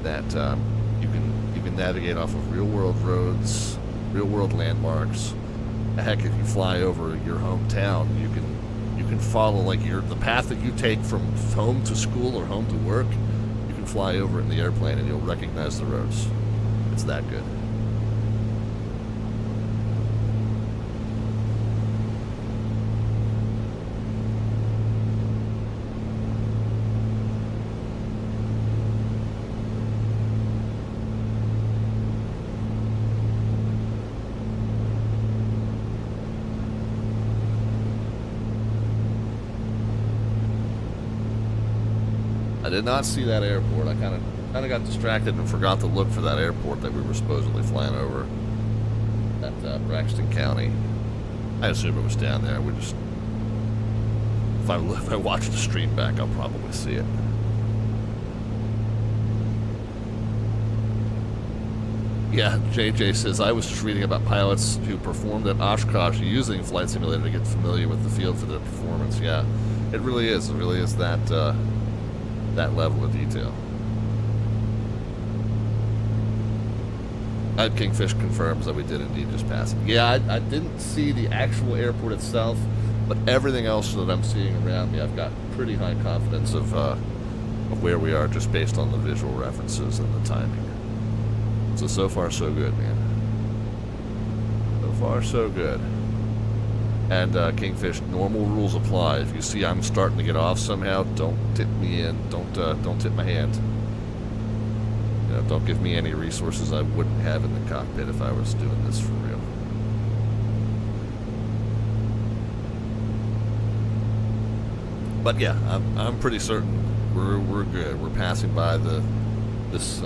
that you can navigate off of real-world roads, real-world landmarks. Heck, if you fly over your hometown, you can follow like the path that you take from home to school or home to work. You can fly over it in the airplane and you'll recognize the roads. It's that good. I did not see that airport. I kind of got distracted and forgot to look for that airport that we were supposedly flying over at Braxton County. I assume it was down there. We just, if I watch the stream back, I'll probably see it. Yeah, JJ says, I was just reading about pilots who performed at Oshkosh using Flight Simulator to get familiar with the field for their performance. Yeah, it really is. It really is that level of detail. Kingfish confirms that we did indeed just pass it. Yeah, I didn't see the actual airport itself, but everything else that I'm seeing around me, I've got pretty high confidence of where we are just based on the visual references and the timing. So far so good, man. So far so good. And Kingfish, normal rules apply. If you see I'm starting to get off somehow, don't tip me in. Don't tip my hand. You know, don't give me any resources I wouldn't have in the cockpit if I was doing this for real. But yeah, I'm pretty certain we're good. We're passing by this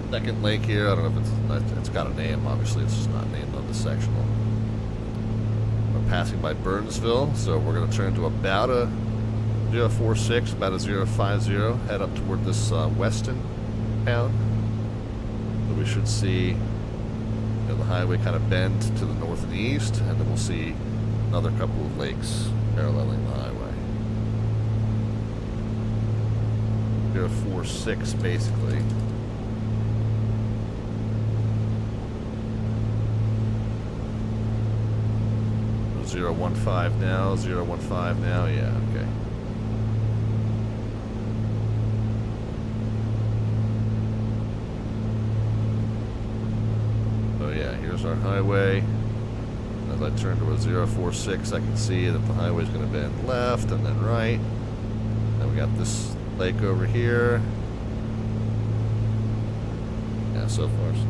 second lake here. I don't know if it's got a name. Obviously, it's just not named on the sectional. Passing by Burnsville, so we're going to turn to about a 046, about a 050, head up toward this Weston town. So we should see the highway kind of bend to the north and east, and then we'll see another couple of lakes paralleling the highway. 046 basically. 015 now, 015 now, yeah, okay. So yeah, here's our highway. As I turn to a 046, I can see that the highway's going to bend left and then right. Then we got this lake over here. Yeah, so far so.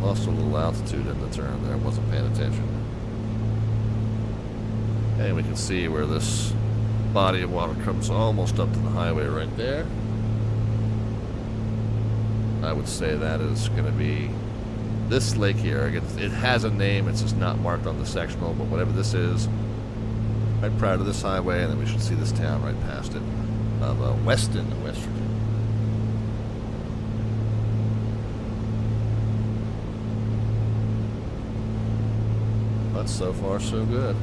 Lost a little altitude in the turn there, wasn't paying attention. And we can see where this body of water comes almost up to the highway right there. I would say that is going to be this lake here. It has a name, it's just not marked on the sectional, but whatever this is, right prior to this highway, and then we should see this town right past it of Weston, West Virginia. But so far so good.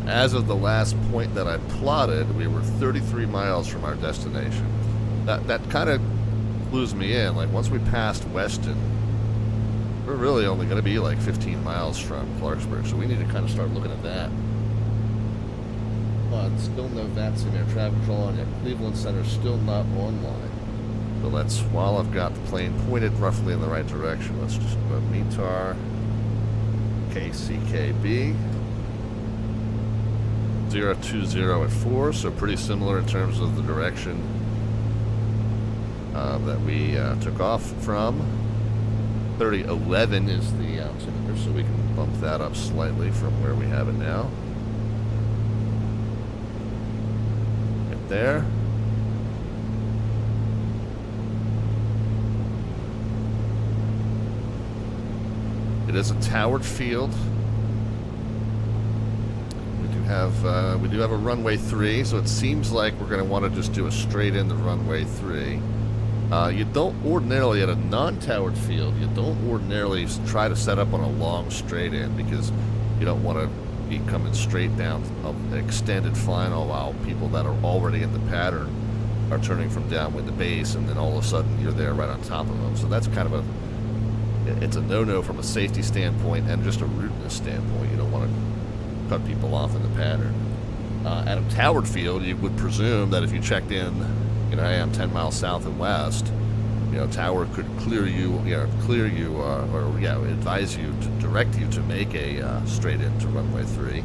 As of the last point that I plotted, we were 33 miles from our destination. That kind of clues me in. Like, once we passed Weston, we're really only going to be like 15 miles from Clarksburg, so we need to kind of start looking at that. But still no VATSIM air traffic control on yet. Cleveland Center still not online. So let's, while I've got the plane pointed roughly in the right direction, let's just go METAR KCKB. 020 at 4, so pretty similar in terms of the direction that we took off from. 3011 is the altimeter, so we can bump that up slightly from where we have it now. Right there. It is a towered field. We do have a runway 3, so it seems like we're going to want to just do a straight in the runway 3. You don't ordinarily, at a non-towered field, you don't ordinarily try to set up on a long straight in because you don't want to be coming straight down an extended final while people that are already in the pattern are turning from downwind to base, and then all of a sudden you're there right on top of them. So that's kind of it's a no-no from a safety standpoint and just a rudeness standpoint. You don't want to cut people off in the pattern. At a towered field, you would presume that if you checked in, you know, hey, I'm 10 miles south and west, you know, tower could clear you, advise you to direct you to make a straight into runway 3. You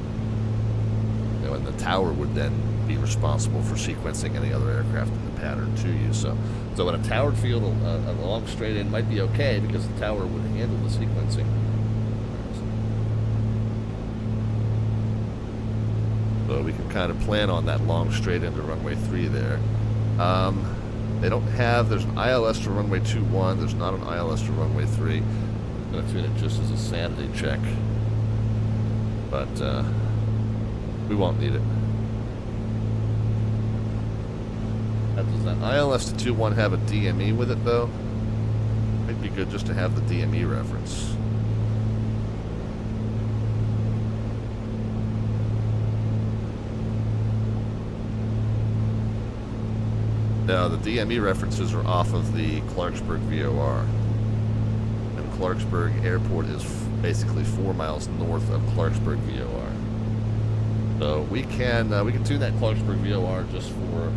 know, and the tower would then be responsible for sequencing any other aircraft in the pattern to you. So in a towered field, a long straight in might be okay because the tower would handle the sequencing. So we can kind of plan on that long straight into runway 3 there. They don't have, there's an ILS to runway 21, there's not an ILS to runway 3. I'm going to tune it just as a sanity check. But we won't need it. Does that ILS to 21 have a DME with it though? Might be good just to have the DME reference. No, the DME references are off of the Clarksburg VOR. And Clarksburg Airport is basically 4 miles north of Clarksburg VOR. So we can tune that Clarksburg VOR just for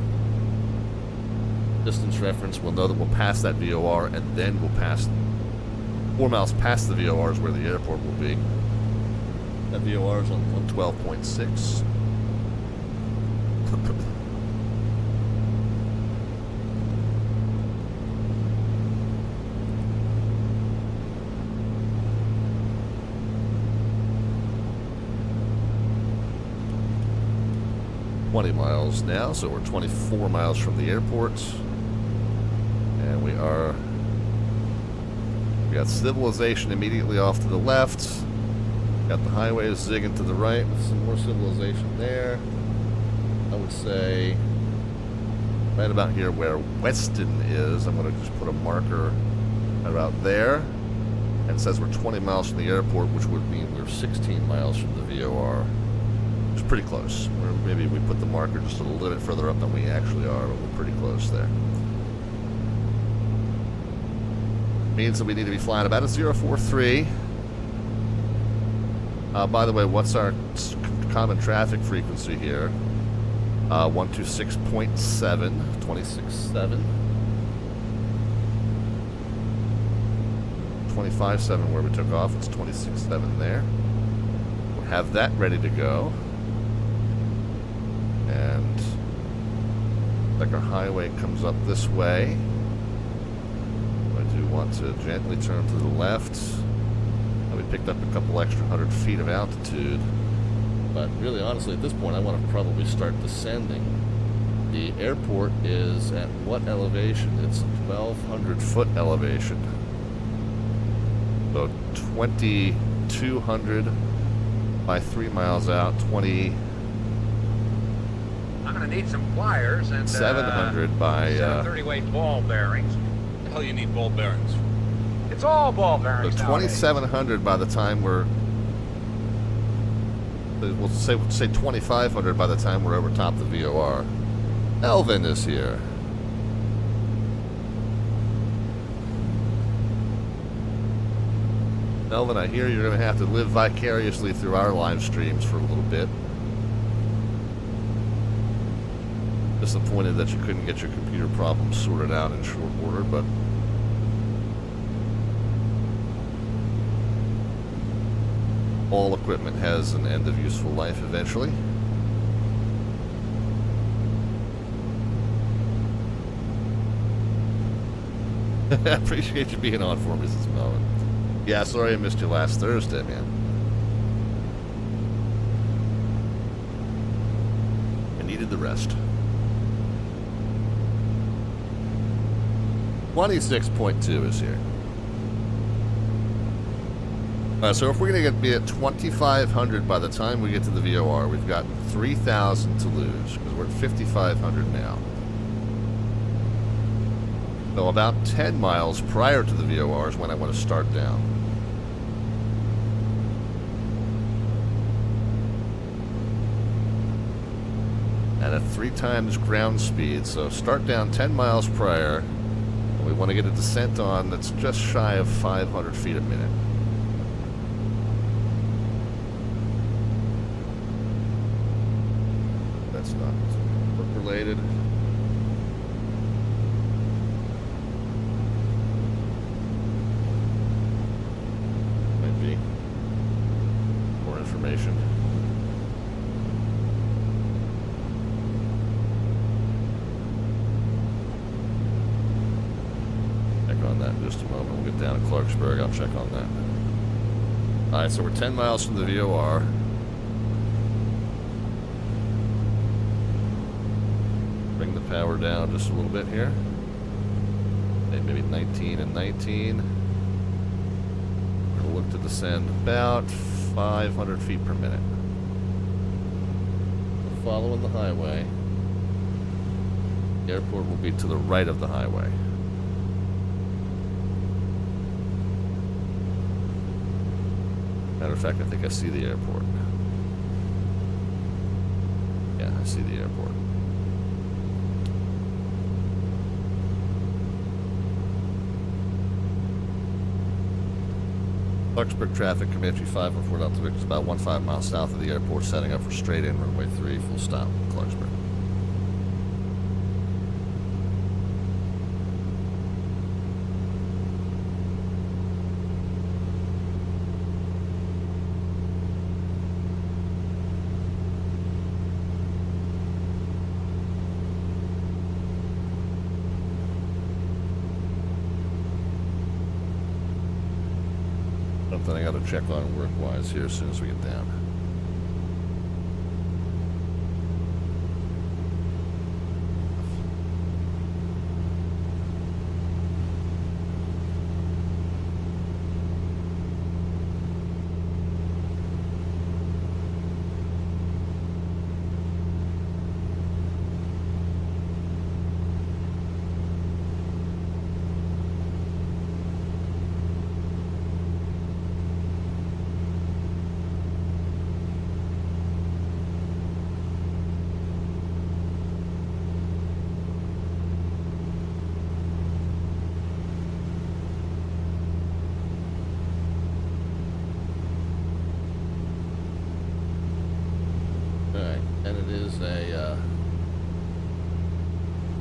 distance reference. We'll know that we'll pass that VOR, and then we'll pass 4 miles past the VOR is where the airport will be. That VOR is on 112.6. 20 miles now, so we're 24 miles from the airport. And we got civilization immediately off to the left. Got the highway zigging to the right with some more civilization there. I would say right about here where Weston is, I'm going to just put a marker about there. And it says we're 20 miles from the airport, which would mean we're 16 miles from the VOR. It's pretty close. Or maybe we put the marker just a little bit further up than we actually are, but we're pretty close there. Means that we need to be flying about a 043. By the way, what's our common traffic frequency here? 126.7, 26.7. 25.7 where we took off. It's 26.7 there. We'll have that ready to go. And like our highway comes up this way. I do want to gently turn to the left. We picked up a couple extra 100 feet of altitude. But really, honestly, at this point, I want to probably start descending. The airport is at what elevation? It's 1,200 foot elevation. So 2,200 by 3 miles out, 20. I'm going to need some pliers and 700 by 730 weight ball bearings. What the hell you need ball bearings? It's all ball bearings. So 2,700 by the time we'll say 2,500 by the time we're over top the VOR. Elvin is here. Elvin, I hear you're going to have to live vicariously through our live streams for a little bit. Disappointed that you couldn't get your computer problems sorted out in short order, but all equipment has an end of useful life eventually. I appreciate you being on for me this moment. Yeah, sorry I missed you last Thursday, man. I needed the rest. 26.2 is here. So if we're going to be at 2,500 by the time we get to the VOR, we've got 3,000 to lose, because we're at 5,500 now. So about 10 miles prior to the VOR is when I want to start down. And at 3 times ground speed, so start down 10 miles prior, and we want to get a descent on that's just shy of 500 feet a minute. That's not work-related. Might be more information. Check on that in just a moment. We'll get down to Clarksburg. I'll check on that. Alright, so we're 10 miles from the VOR. Bring the power down just a little bit here. Maybe 19 and 19. We'll look to descend about 500 feet per minute. We're following the highway. The airport will be to the right of the highway. Matter of fact, I think I see the airport. Yeah, I see the airport. Clarksburg traffic, Comanche 514 Delta Victor is about 15 miles south of the airport, setting up for straight in, runway 3, full stop, Clarksburg. Something I gotta check on work-wise here as soon as we get down.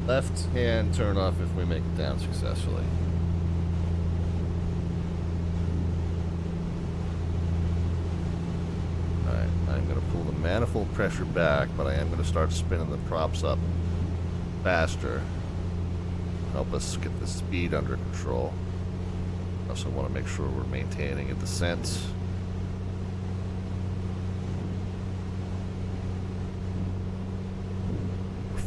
Left-hand turn off if we make it down successfully. Alright, I'm going to pull the manifold pressure back, but I am going to start spinning the props up faster. Help us get the speed under control. I also want to make sure we're maintaining a descent.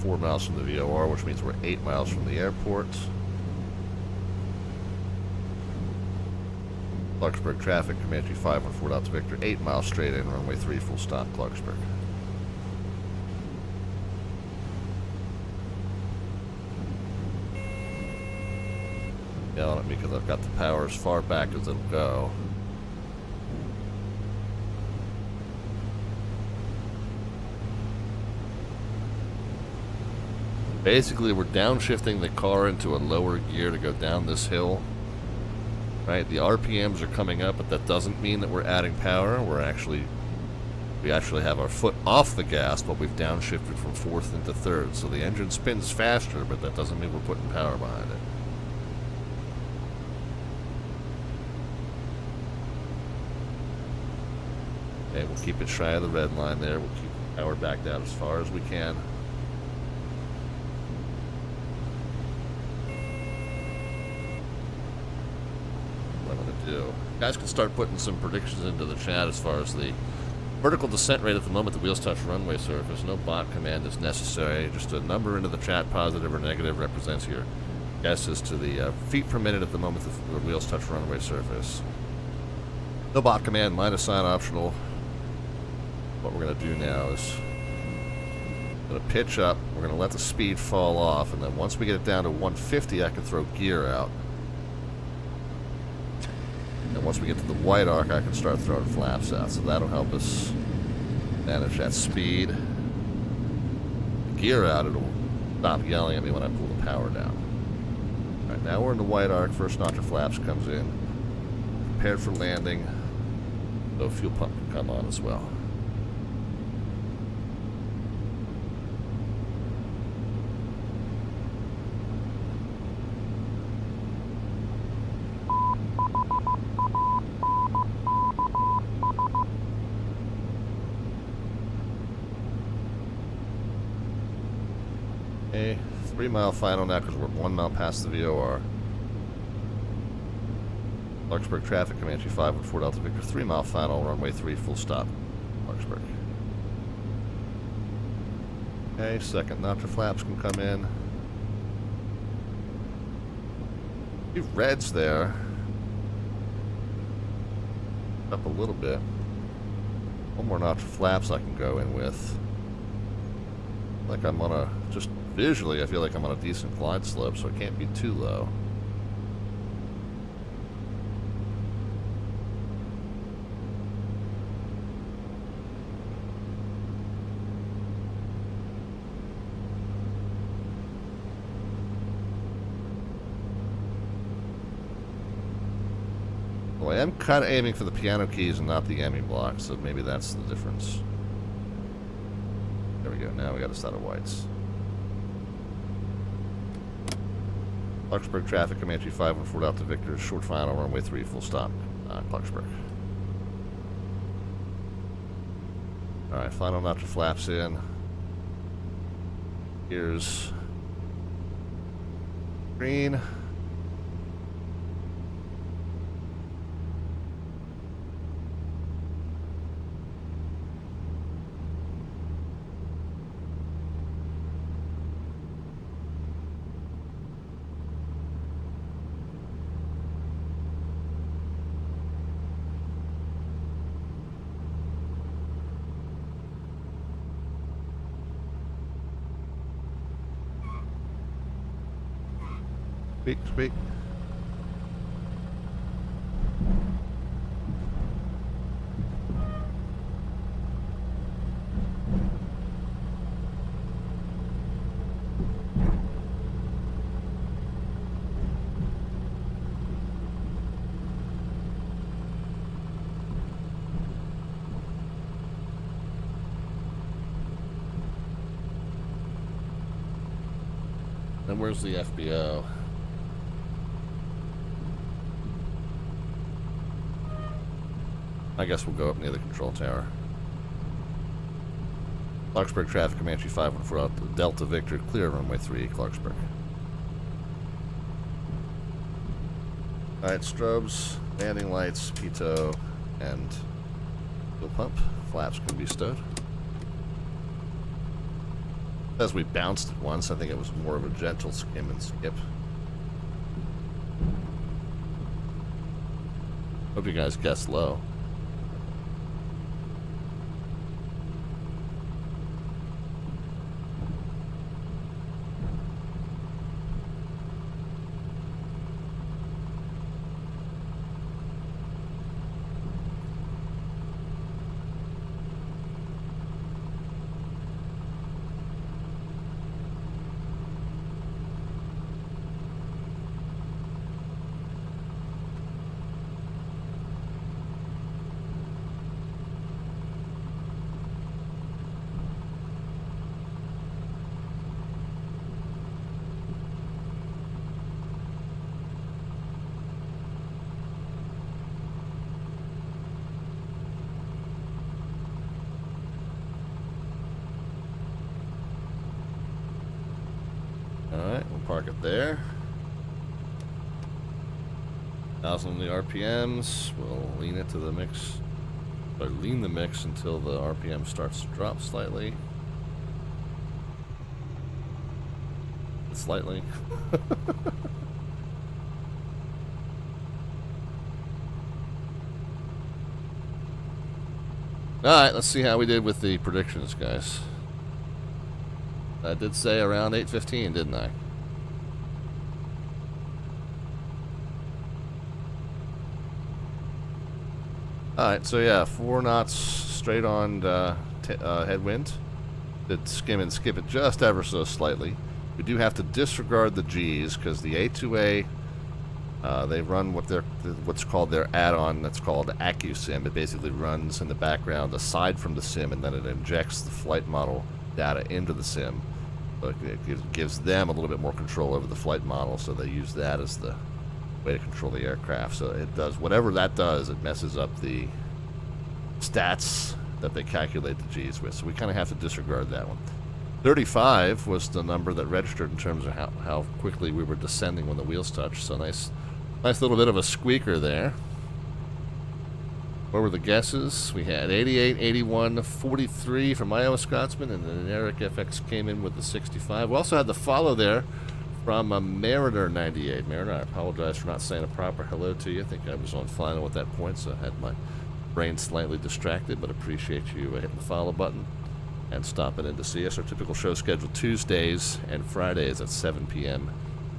4 miles from the VOR, which means we're 8 miles from the airport. Clarksburg traffic, Comanche 514 Delta Victor, 8 miles straight in, runway 3, full stop, Clarksburg. Yelling at me because I've got the power as far back as it'll go. Basically, we're downshifting the car into a lower gear to go down this hill. Right, the RPMs are coming up, but that doesn't mean that we're adding power. We actually have our foot off the gas, but we've downshifted from 4th into 3rd. So the engine spins faster, but that doesn't mean we're putting power behind it. Okay, we'll keep it shy of the red line there. We'll keep the power backed out as far as we can. do. You guys can start putting some predictions into the chat as far as the vertical descent rate at the moment the wheels touch runway surface. No bot command is necessary. Just a number into the chat, positive or negative, represents your guesses to the feet per minute at the moment the wheels touch runway surface. No bot command, minus sign optional. What we're going to do now is going to pitch up. We're going to let the speed fall off, and then once we get it down to 150, I can throw gear out. And once we get to the white arc, I can start throwing flaps out. So that'll help us manage that speed. Gear out, it'll stop yelling at me when I pull the power down. All right, now we're in the white arc. First notch of flaps comes in. Prepared for landing. So fuel pump can come on as well. Okay, 3 mile final now because we're 1 mile past the VOR. Larkspur traffic, Comanche 5 with 4 Delta Victor, 3 mile final, runway 3, full stop, Larkspur. Okay, second notch of flaps can come in. A few reds there. Up a little bit. One more notch of flaps I can go in with. Like I'm on a, just visually, I feel like I'm on a decent glide slope, so it can't be too low. Well, I am kind of aiming for the piano keys and not the Emmy block, so maybe that's the difference. There we go, now we got a set of whites. Clarksburg traffic, Comanche 5 and 4 Delta Victor, short final, runway 3, full stop, Clarksburg. Alright, final notch of flaps in. Here's green. Squeak, squeak. Then where's the FBO? I guess we'll go up near the control tower. Clarksburg traffic, Comanche 5 and 4 Delta Victor, clear runway 3, Clarksburg. Alright, strobes, landing lights, pitot, and fuel pump. Flaps can be stowed. As we bounced it once, I think it was more of a gentle skim and skip. Hope you guys guessed low. Alright, we'll park it there. 1,000 on the RPMs. We'll lean it to the mix, or lean the mix until the RPM starts to drop slightly. Slightly. Alright, let's see how we did with the predictions, guys. I did say around 8:15, didn't I? Alright, so yeah, 4 knots straight on headwind. Did skim and skip it just ever so slightly. We do have to disregard the G's because the A2A, they run what's called their add-on that's called AccuSim. It basically runs in the background aside from the sim, and then it injects the flight model data into the sim. So it gives them a little bit more control over the flight model, so they use that as the way to control the aircraft. So it does whatever that does, it messes up the stats that they calculate the G's with. So we kind of have to disregard that one. 35 was the number that registered in terms of how quickly we were descending when the wheels touched. So nice little bit of a squeaker there. What were the guesses? We had 88, 81, 43 from Iowa Scotsman, and then Eric FX came in with the 65. We also had the follow there from Mariner 98. Mariner, I apologize for not saying a proper hello to you. I think I was on final at that point, so I had my brain slightly distracted, but appreciate you hitting the follow button and stopping in to see us. Our typical show schedule Tuesdays and Fridays at 7 p.m.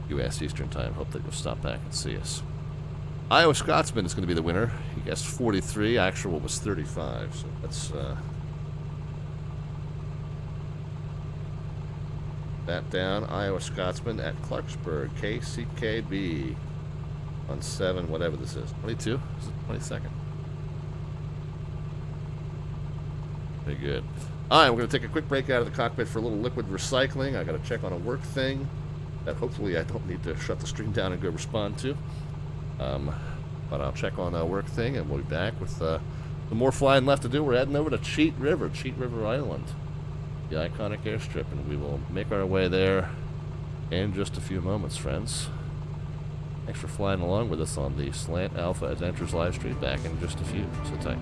U.S. Eastern Time. Hope that you'll stop back and see us. Iowa Scotsman is going to be the winner. He guessed 43. Actual was 35. So let's that down. Iowa Scotsman at Clarksburg, KCKB on 7, whatever this is. 22? Is it 22nd? Very good. All right, we're going to take a quick break out of the cockpit for a little liquid recycling. I got to check on a work thing that hopefully I don't need to shut the stream down and go respond to. But I'll check on a work thing, and we'll be back with some more flying left to do. We're heading over to Cheat River Island, the iconic airstrip, and we will make our way there in just a few moments, friends. Thanks for flying along with us on the Slant Alpha Adventures live stream. Back in just a few. Sit tight.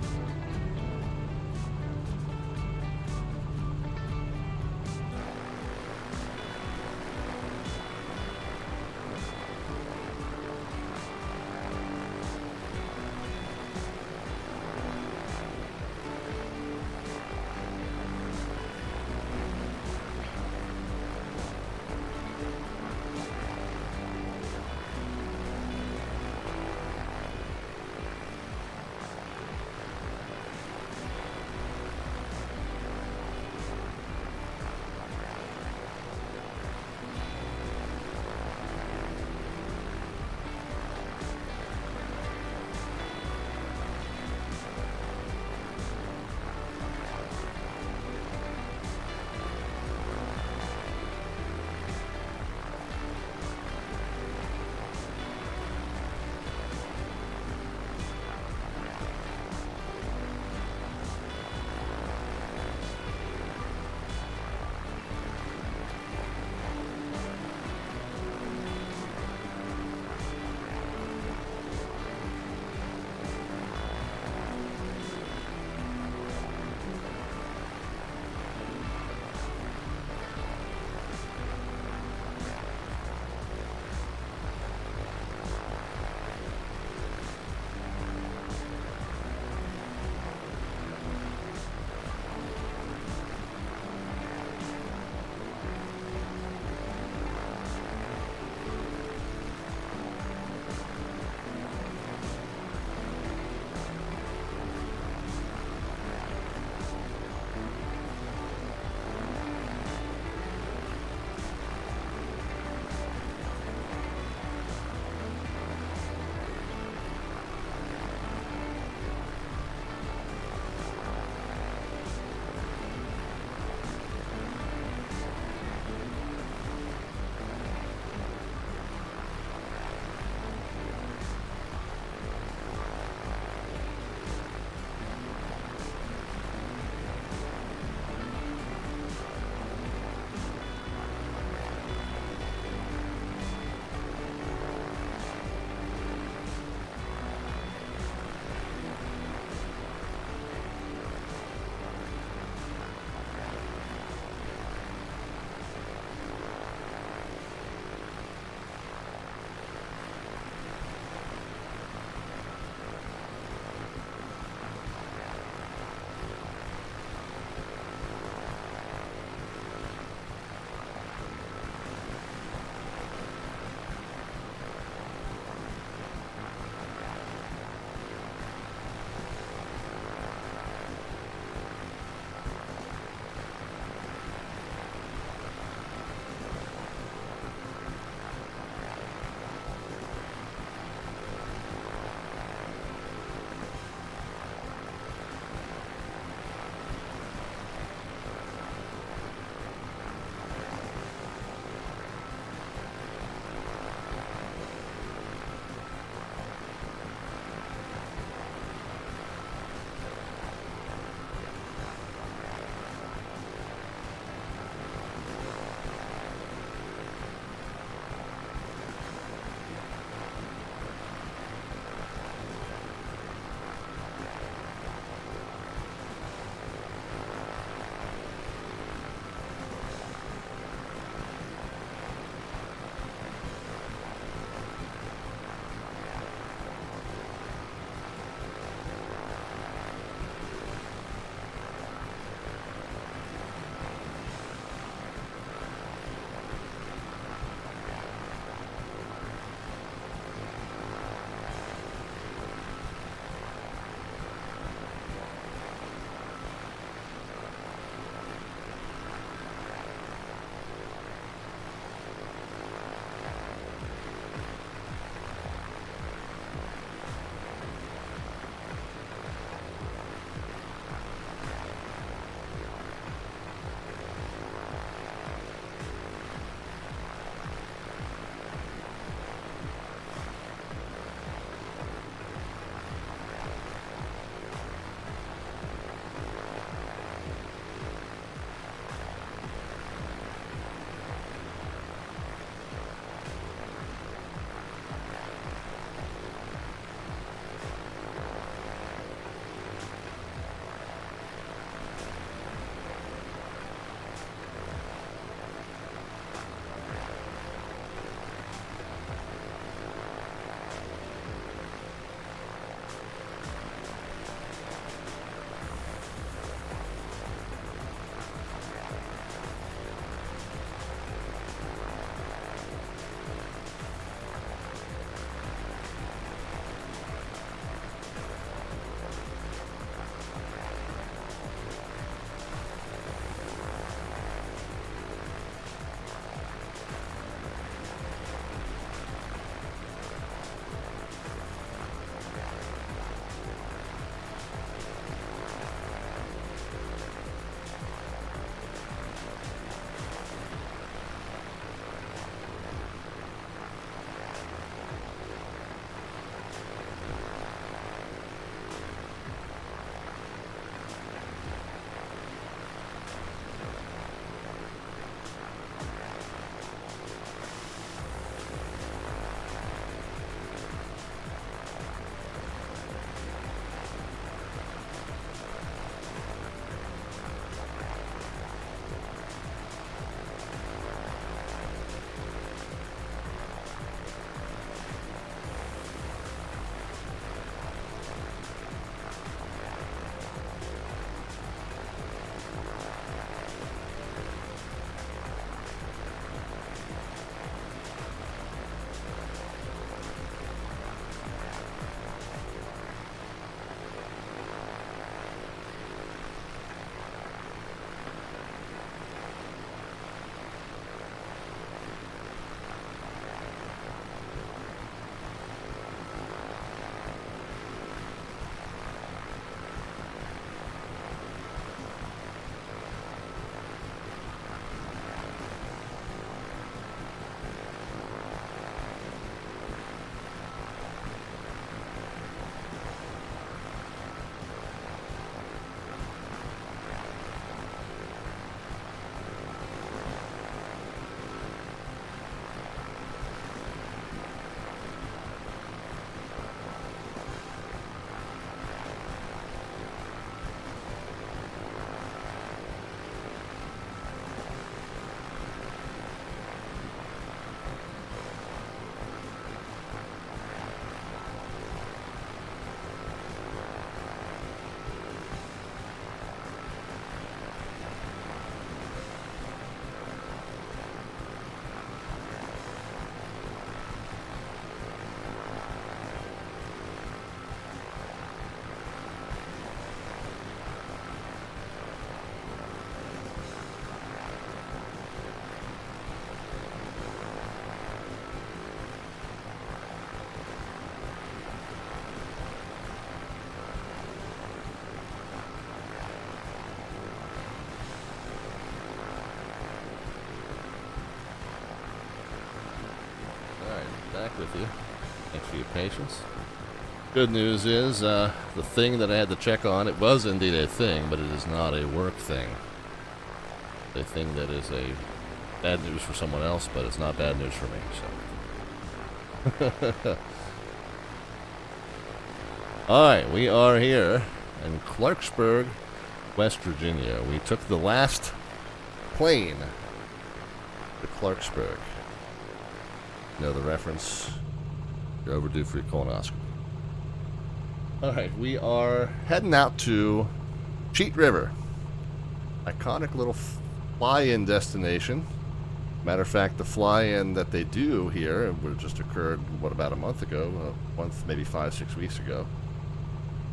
back with you. Thanks for your patience. Good news is, the thing that I had to check on, it was indeed a thing, but it is not a work thing. A thing that is a bad news for someone else, but it's not bad news for me, so. Alright, we are here in Clarksburg, West Virginia. We took the last plane to Clarksburg. Know the reference? You're overdue for your colonoscopy. Alright, we are heading out to Cheat River. Iconic little fly-in destination. Matter of fact, the fly-in that they do here, which just occurred, what, about a month ago? A month, maybe 5-6 weeks ago.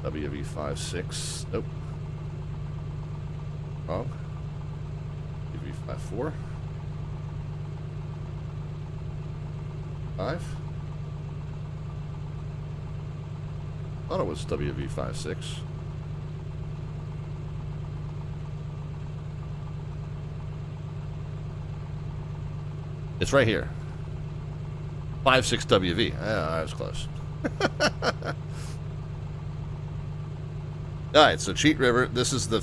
WV56. Nope. Wrong. WV54. 5. Thought it was WV56. It's right here. 56WV. Yeah, I was close. Alright, so Cheat River, this is the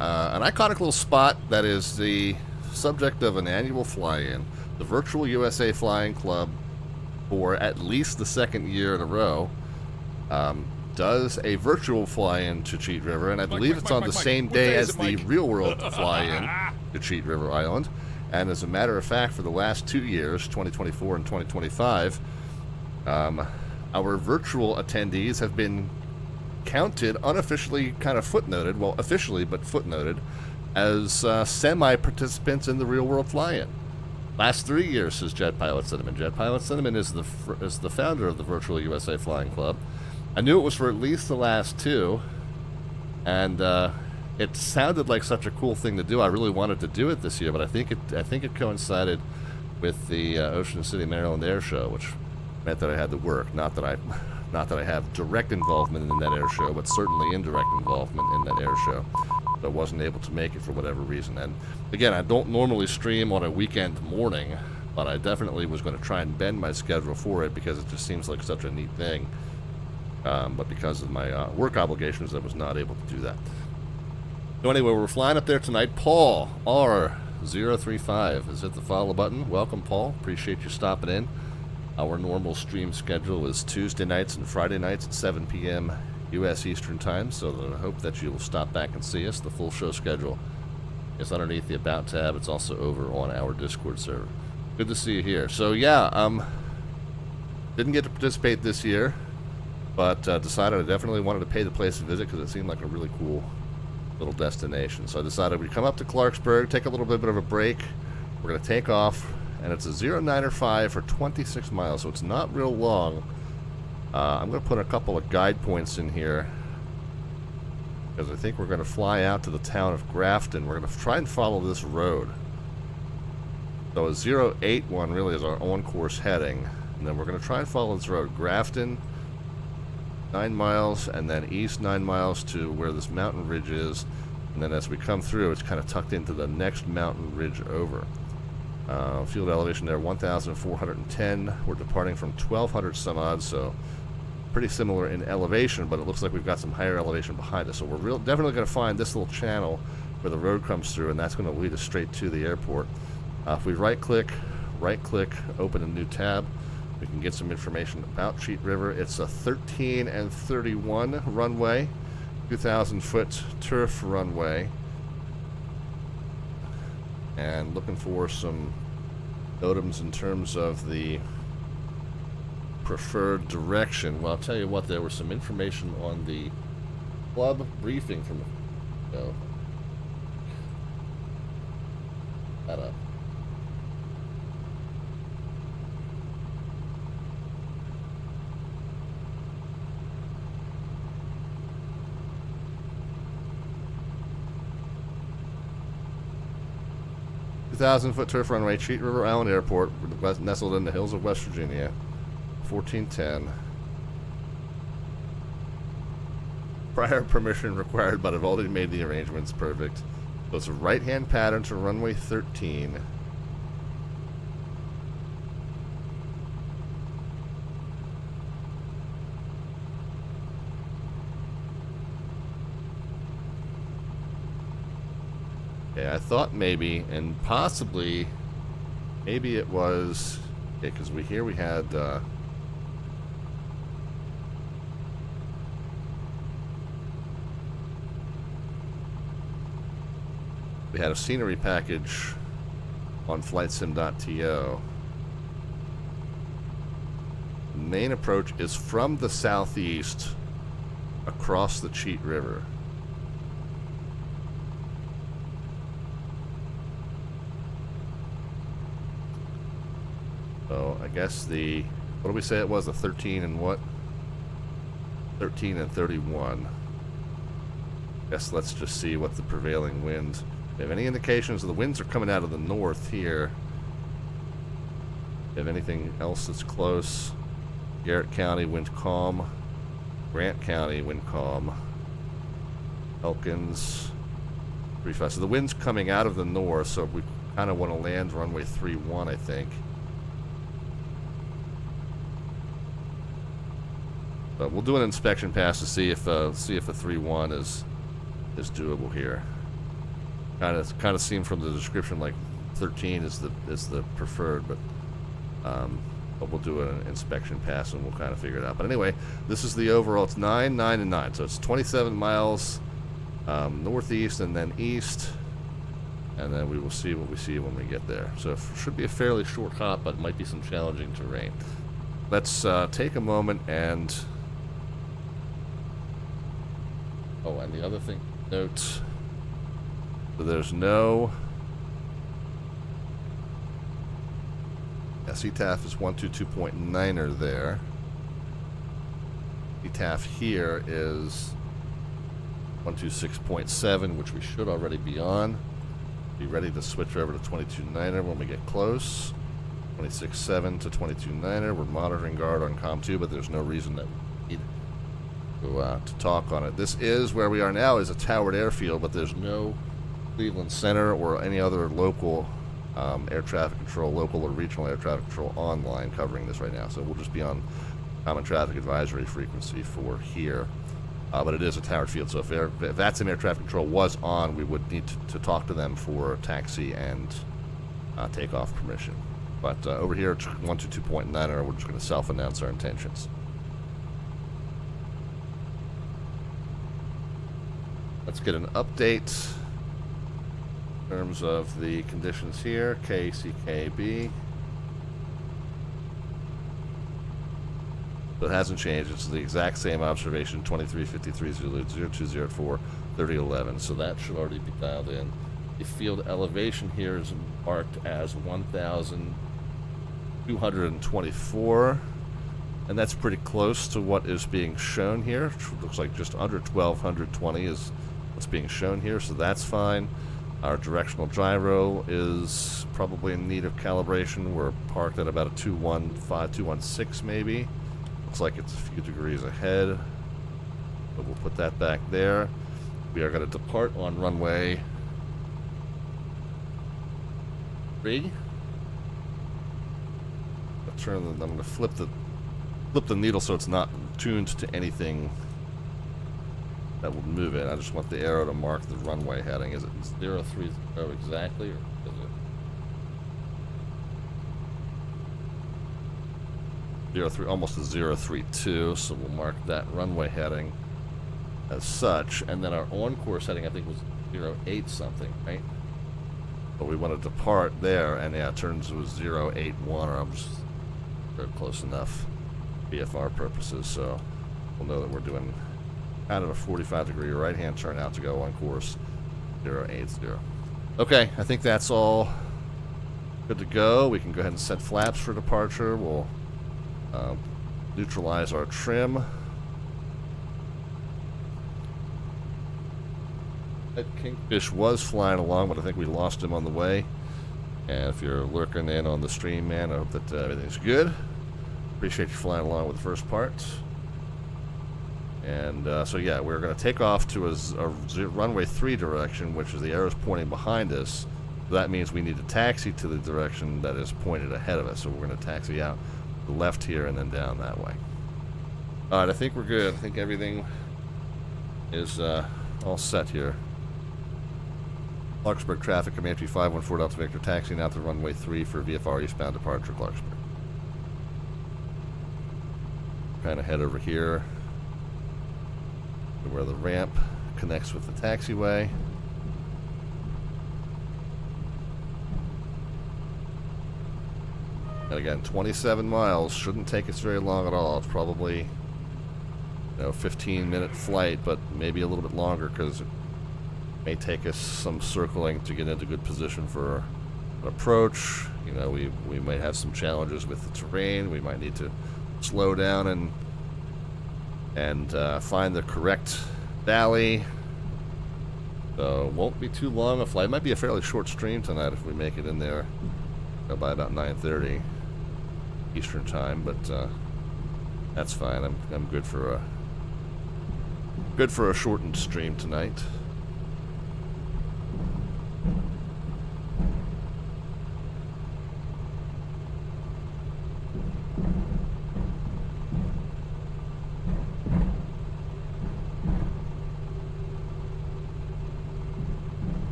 an iconic little spot that is the subject of an annual fly-in. The Virtual USA Flying Club, for at least the second year in a row, does a virtual fly-in to Cheat River, and I believe it's on the same day as the real-world fly-in to Cheat River Island. And as a matter of fact, for the last 2 years, 2024 and 2025, our virtual attendees have been counted, unofficially kind of footnoted, well, officially, but footnoted, as semi-participants in the real-world fly-in. Last 3 years, says Jet Pilot Cinnamon. Jet Pilot Cinnamon is the founder of the Virtual USA Flying Club. I knew it was for at least the last 2, and it sounded like such a cool thing to do. I really wanted to do it this year, but I think it coincided with the Ocean City, Maryland Air Show, which meant that I had to work. Not that I have direct involvement in that air show, but certainly indirect involvement in that air show. So I wasn't able to make it for whatever reason. And again, I don't normally stream on a weekend morning, but I definitely was going to try and bend my schedule for it because it just seems like such a neat thing. But because of my work obligations, I was not able to do that. So anyway, we're flying up there tonight. Paul, R035, has hit the follow button. Welcome, Paul. Appreciate you stopping in. Our normal stream schedule is Tuesday nights and Friday nights at 7 p.m. U.S. Eastern Time, so that I hope that you will stop back and see us. The full show schedule is underneath the About tab. It's also over on our Discord server. Good to see you here. So yeah, didn't get to participate this year, but decided I definitely wanted to pay the place a visit because it seemed like a really cool little destination. So I decided we'd come up to Clarksburg, take a little bit of a break. We're going to take off, and it's a 0905 for 26 miles, so it's not real long. I'm going to put a couple of guide points in here because I think we're going to fly out to the town of Grafton. We're going to try and follow this road. So a 081 really is our on-course heading, and then we're going to try and follow this road. Grafton, 9 miles, and then east 9 miles to where this mountain ridge is, and then as we come through, it's kind of tucked into the next mountain ridge over. Field elevation there, 1,410. We're departing from 1,200 some odd, so pretty similar in elevation, but it looks like we've got some higher elevation behind us. So we're definitely going to find this little channel where the road comes through, and that's going to lead us straight to the airport. If we right-click, open a new tab, we can get some information about Cheat River. It's a 13 and 31 runway, 2,000-foot turf runway. And looking for some notems in terms of the preferred direction. Well, I'll tell you what, there was some information on the club briefing from that up. Thousand-foot turf runway, Cheat River Island Airport, nestled in the hills of West Virginia. 1410. Prior permission required, but I've already made the arrangements. Perfect. So it's a right-hand pattern to runway 13. Okay, I thought maybe, and possibly, maybe it was, okay, because we had, we had a scenery package on flightsim.to. The main approach is from the southeast across the Cheat River. So I guess the, what do we say it was? The 13 and what? 13 and 31. Guess let's just see what the prevailing winds. If you have any indications of the winds are coming out of the north here. If you have anything else that's close, Garrett County wind calm, Grant County wind calm, Elkins 35. So the wind's coming out of the north, so we kind of want to land runway 31, I think. But we'll do an inspection pass to see if the 3-1 is doable here. Kind of seemed from the description like 13 is the preferred, but we'll do an inspection pass and we'll kind of figure it out. But anyway, this is the overall. It's 9, 9, and 9, so it's 27 miles northeast and then east, and then we will see what we see when we get there. So it should be a fairly short hop, but it might be some challenging terrain. Let's take a moment and. Oh, and the other thing, note, so there's no, CTAF is 122.9er there. CTAF here is 126.7, which we should already be on. Be ready to switch over to 22.9er when we get close. 26.7 to 22.9er. We're monitoring guard on COM2, but there's no reason that we need to talk on it. This is where we are now, is a towered airfield, but there's no Cleveland Center or any other local air traffic control, local or regional air traffic control online covering this right now. So we'll just be on common traffic advisory frequency for here. But it is a towered field, so if VATSIM air traffic control was on, we would need to talk to them for taxi and takeoff permission. But over here, it's 122.9, and we're just going to self-announce our intentions. Let's get an update in terms of the conditions here. KCKB. So it hasn't changed. It's the exact same observation, 2353 Zulu 0204 3011. So that should already be dialed in. The field elevation here is marked as 1,224. And that's pretty close to what is being shown here. It looks like just under 1,220 is what's being shown here, so that's fine. Our directional gyro is probably in need of calibration. We're parked at about a 215, 216 maybe. Looks like it's a few degrees ahead, but we'll put that back there. We are going to depart on runway 3. I'm going to flip the needle so it's not tuned to anything that would move it. I just want the arrow to mark the runway heading. Is it 030 exactly, or is it 03, almost a 032? So we'll mark that runway heading as such, and then our on-course heading I think was 08 something, right? But we want to depart there, and yeah, it turns to 081, or I'm just very close enough, BFR purposes. So we'll know that we're doing kind of a 45-degree right-hand turn out to go on course 080. Okay, I think that's all good to go. We can go ahead and set flaps for departure. We'll neutralize our trim. That Kingfish was flying along, but I think we lost him on the way. And if you're lurking in on the stream, man, I hope that everything's good. Appreciate you flying along with the first part. And so yeah, we're going to take off to a runway 3 direction, which is the arrows pointing behind us. So that means we need to taxi to the direction that is pointed ahead of us. So we're going to taxi out the left here and then down that way. All right, I think we're good. I think everything is all set here. Clarksburg traffic, Comanche 514 Delta Victor, taxiing out to runway 3 for VFR eastbound departure, Clarksburg. Kind of head over here to where the ramp connects with the taxiway. And again, 27 miles shouldn't take us very long at all. It's probably, 15-minute flight, but maybe a little bit longer because it may take us some circling to get into good position for an approach. We might have some challenges with the terrain. We might need to slow down and find the correct valley. So it won't be too long a flight. It might be a fairly short stream tonight if we make it in there by about 9:30 Eastern time, but that's fine. I'm good for a shortened stream tonight.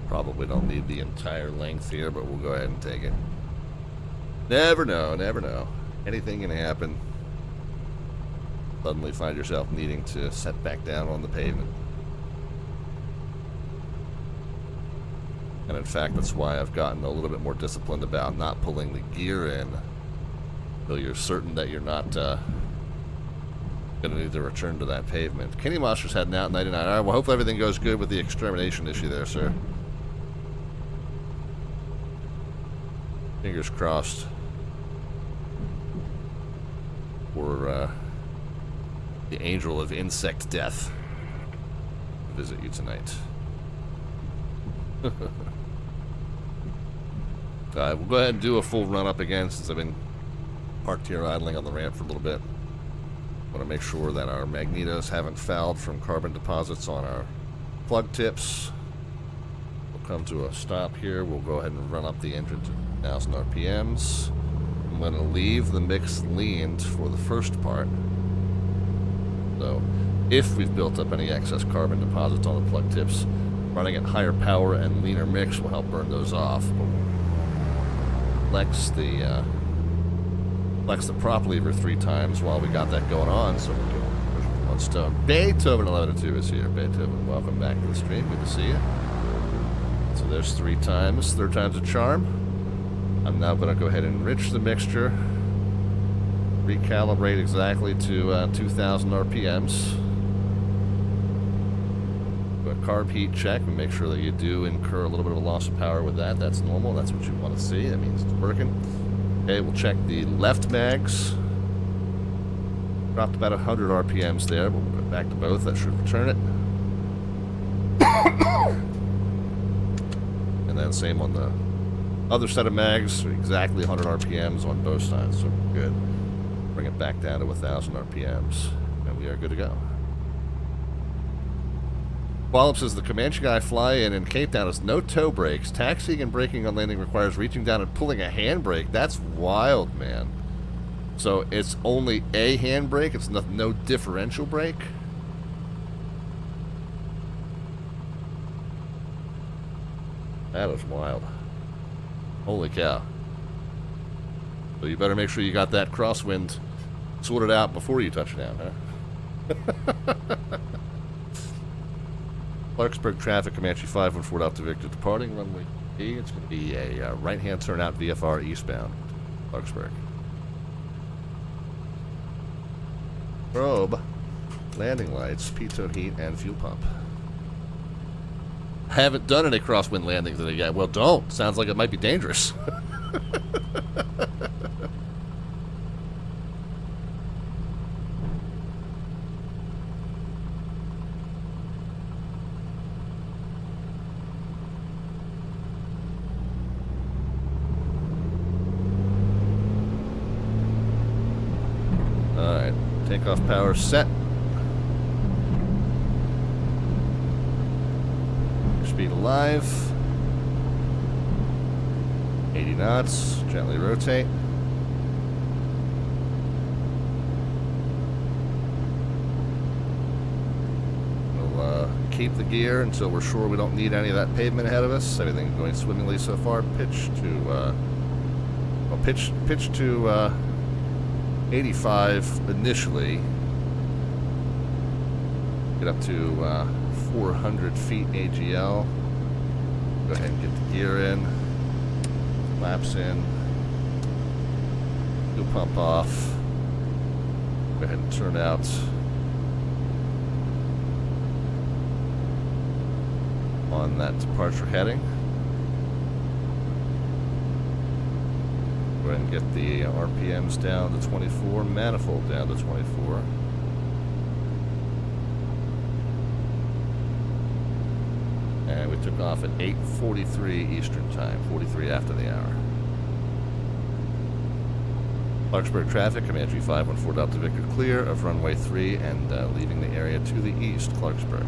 Probably don't need the entire length here, but we'll go ahead and take it. Never know, never know. Anything can happen. Suddenly find yourself needing to set back down on the pavement. And in fact, that's why I've gotten a little bit more disciplined about not pulling the gear in until you're certain that you're not going to need to return to that pavement. Kenny Monster's heading out 99. All right, well, hopefully everything goes good with the extermination issue there, sir. Fingers crossed for the angel of insect death to visit you tonight. We'll go ahead and do a full run up again since I've been parked here idling on the ramp for a little bit. Want to make sure that our magnetos haven't fouled from carbon deposits on our plug tips. We'll come to a stop here. We'll go ahead and run up the engine to 1,000 RPMs. I'm going to leave the mix leaned for the first part. So if we've built up any excess carbon deposits on the plug tips, running at higher power and leaner mix will help burn those off. Flex the prop lever 3 times while we got that going on, so we're doing one stone. Beethoven 11-2 is here. Beethoven, welcome back to the stream. Good to see you. So there's 3 times. 3rd time's a charm. I'm now going to go ahead and enrich the mixture, recalibrate exactly to 2,000 RPMs. Do a carb heat check and make sure that you do incur a little bit of a loss of power with that. That's normal. That's what you want to see. That means it's working. Okay, we'll check the left mags. Dropped about 100 RPMs there. We'll go back to both. That should return it. And then same on the other set of mags, exactly 100 RPMs on both sides, so good. Bring it back down to 1,000 RPMs, and we are good to go. Wallop says the Comanche guy fly-in Cape Town has no toe brakes. Taxiing and braking on landing requires reaching down and pulling a handbrake. That's wild, man. So it's only a handbrake? It's no differential brake? That is wild. Holy cow. So you better make sure you got that crosswind sorted out before you touch down, huh? Clarksburg traffic, Comanche 514 Delta Victor departing runway E. It's going to be a right-hand turn out VFR eastbound, Clarksburg. Probe, landing lights, pitot heat, and fuel pump. I haven't done any crosswind landings today yet. Well, don't. Sounds like it might be dangerous. Alright, takeoff power set. Speed alive. 80 knots. Gently rotate. keep the gear until we're sure we don't need any of that pavement ahead of us. Everything going swimmingly so far. Pitch to 85 initially. Get up to 400 feet AGL. Go ahead and get the gear in. Flaps in. Fuel pump off. Go ahead and turn out. On that departure heading. Go ahead and get the RPMs down to 24, manifold down to 24. And we took off at 8:43 Eastern Time, 43 after the hour. Clarksburg traffic, Comanche 514 Delta Victor clear of runway 3 and leaving the area to the east, Clarksburg.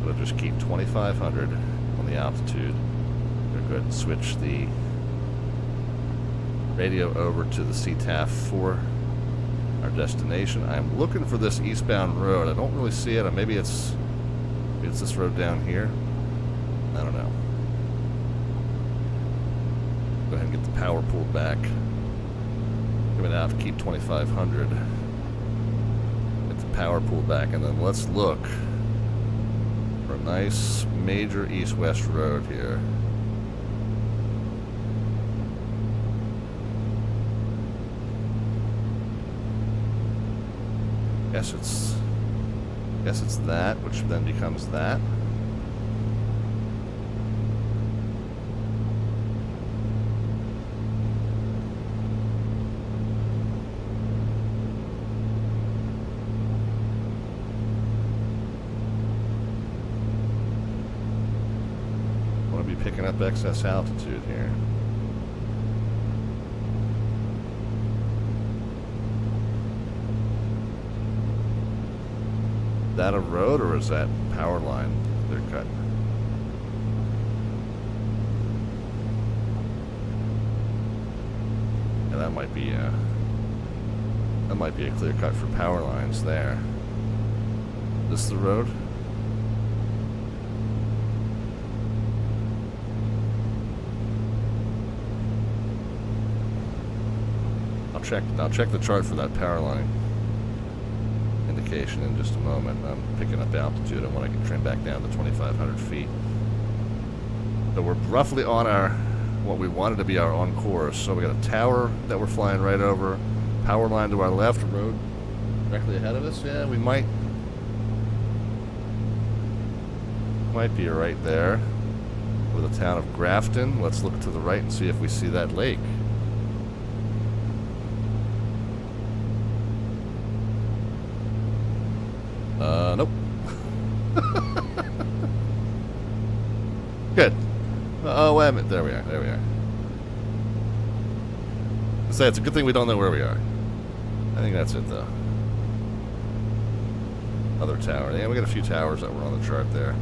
We'll just keep 2,500 on the altitude. We're going to switch the radio over to the CTAF for our destination. I'm looking for this eastbound road. I don't really see it. Or maybe it's this road down here. I don't know. Go ahead and get the power pulled back. Coming out to keep 2,500. Get the power pulled back, and then let's look for a nice major east-west road here. Guess it's that, which then becomes that. Want to be picking up excess altitude here. Is that a road or is that power line they're cutting? Yeah, that might be a clear cut for power lines there. Is this the road? I'll check the chart for that power line indication in just a moment. I'm picking up altitude. I want to get trimmed back down to 2,500 feet. So we're roughly on our, what we wanted to be our on course. So we got a tower that we're flying right over, power line to our left, road directly ahead of us. Yeah, we might be right there with the town of Grafton. Let's look to the right and see if we see that lake. Nope. Good. Oh, wait a minute. There we are. I say it's a good thing we don't know where we are. I think that's it, though. Other tower. Yeah, we got a few towers that were on the chart there.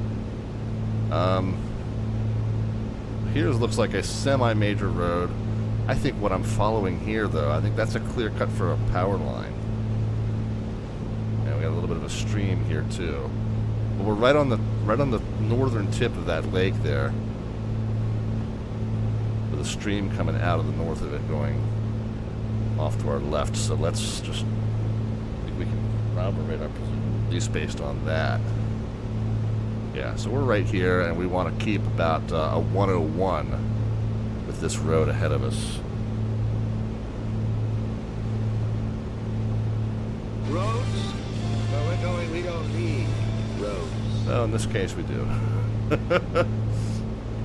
Here looks like a semi-major road. I think what I'm following here, though, I think that's a clear cut for a power line. We got a little bit of a stream here too, but we're right on the northern tip of that lake there, with a stream coming out of the north of it, going off to our left. So let's just, I think we can corroborate our position, at least based on that. Yeah, so we're right here, and we want to keep about a 101 with this road ahead of us. Roads? Where we're going, we don't need roads. Oh, in this case, we do.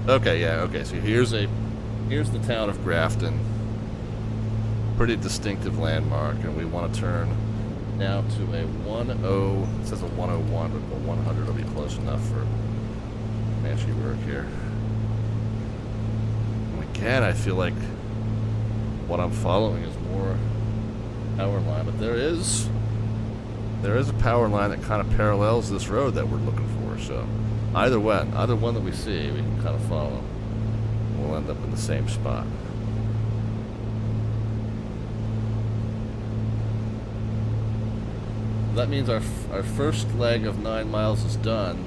Okay, yeah, okay. So here's the town of Grafton. Pretty distinctive landmark, and we want to turn now to a 10. It says a 101, but a 100 will be close enough for Comanche work here. And again, I feel like what I'm following is more power line, but there is a power line that kind of parallels this road that we're looking for. So either one that we see, we can kind of follow. We'll end up in the same spot. That means our first leg of 9 miles is done.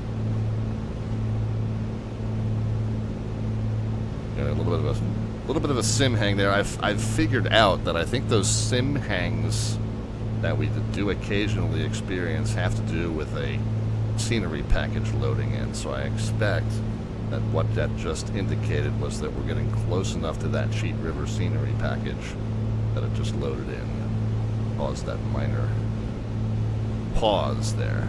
Yeah, a little bit of a sim hang there. I've figured out that I think those sim hangs that we do occasionally experience have to do with a scenery package loading in. So I expect that what that just indicated was that we're getting close enough to that Cheat River scenery package that it just loaded in. Caused that minor pause there.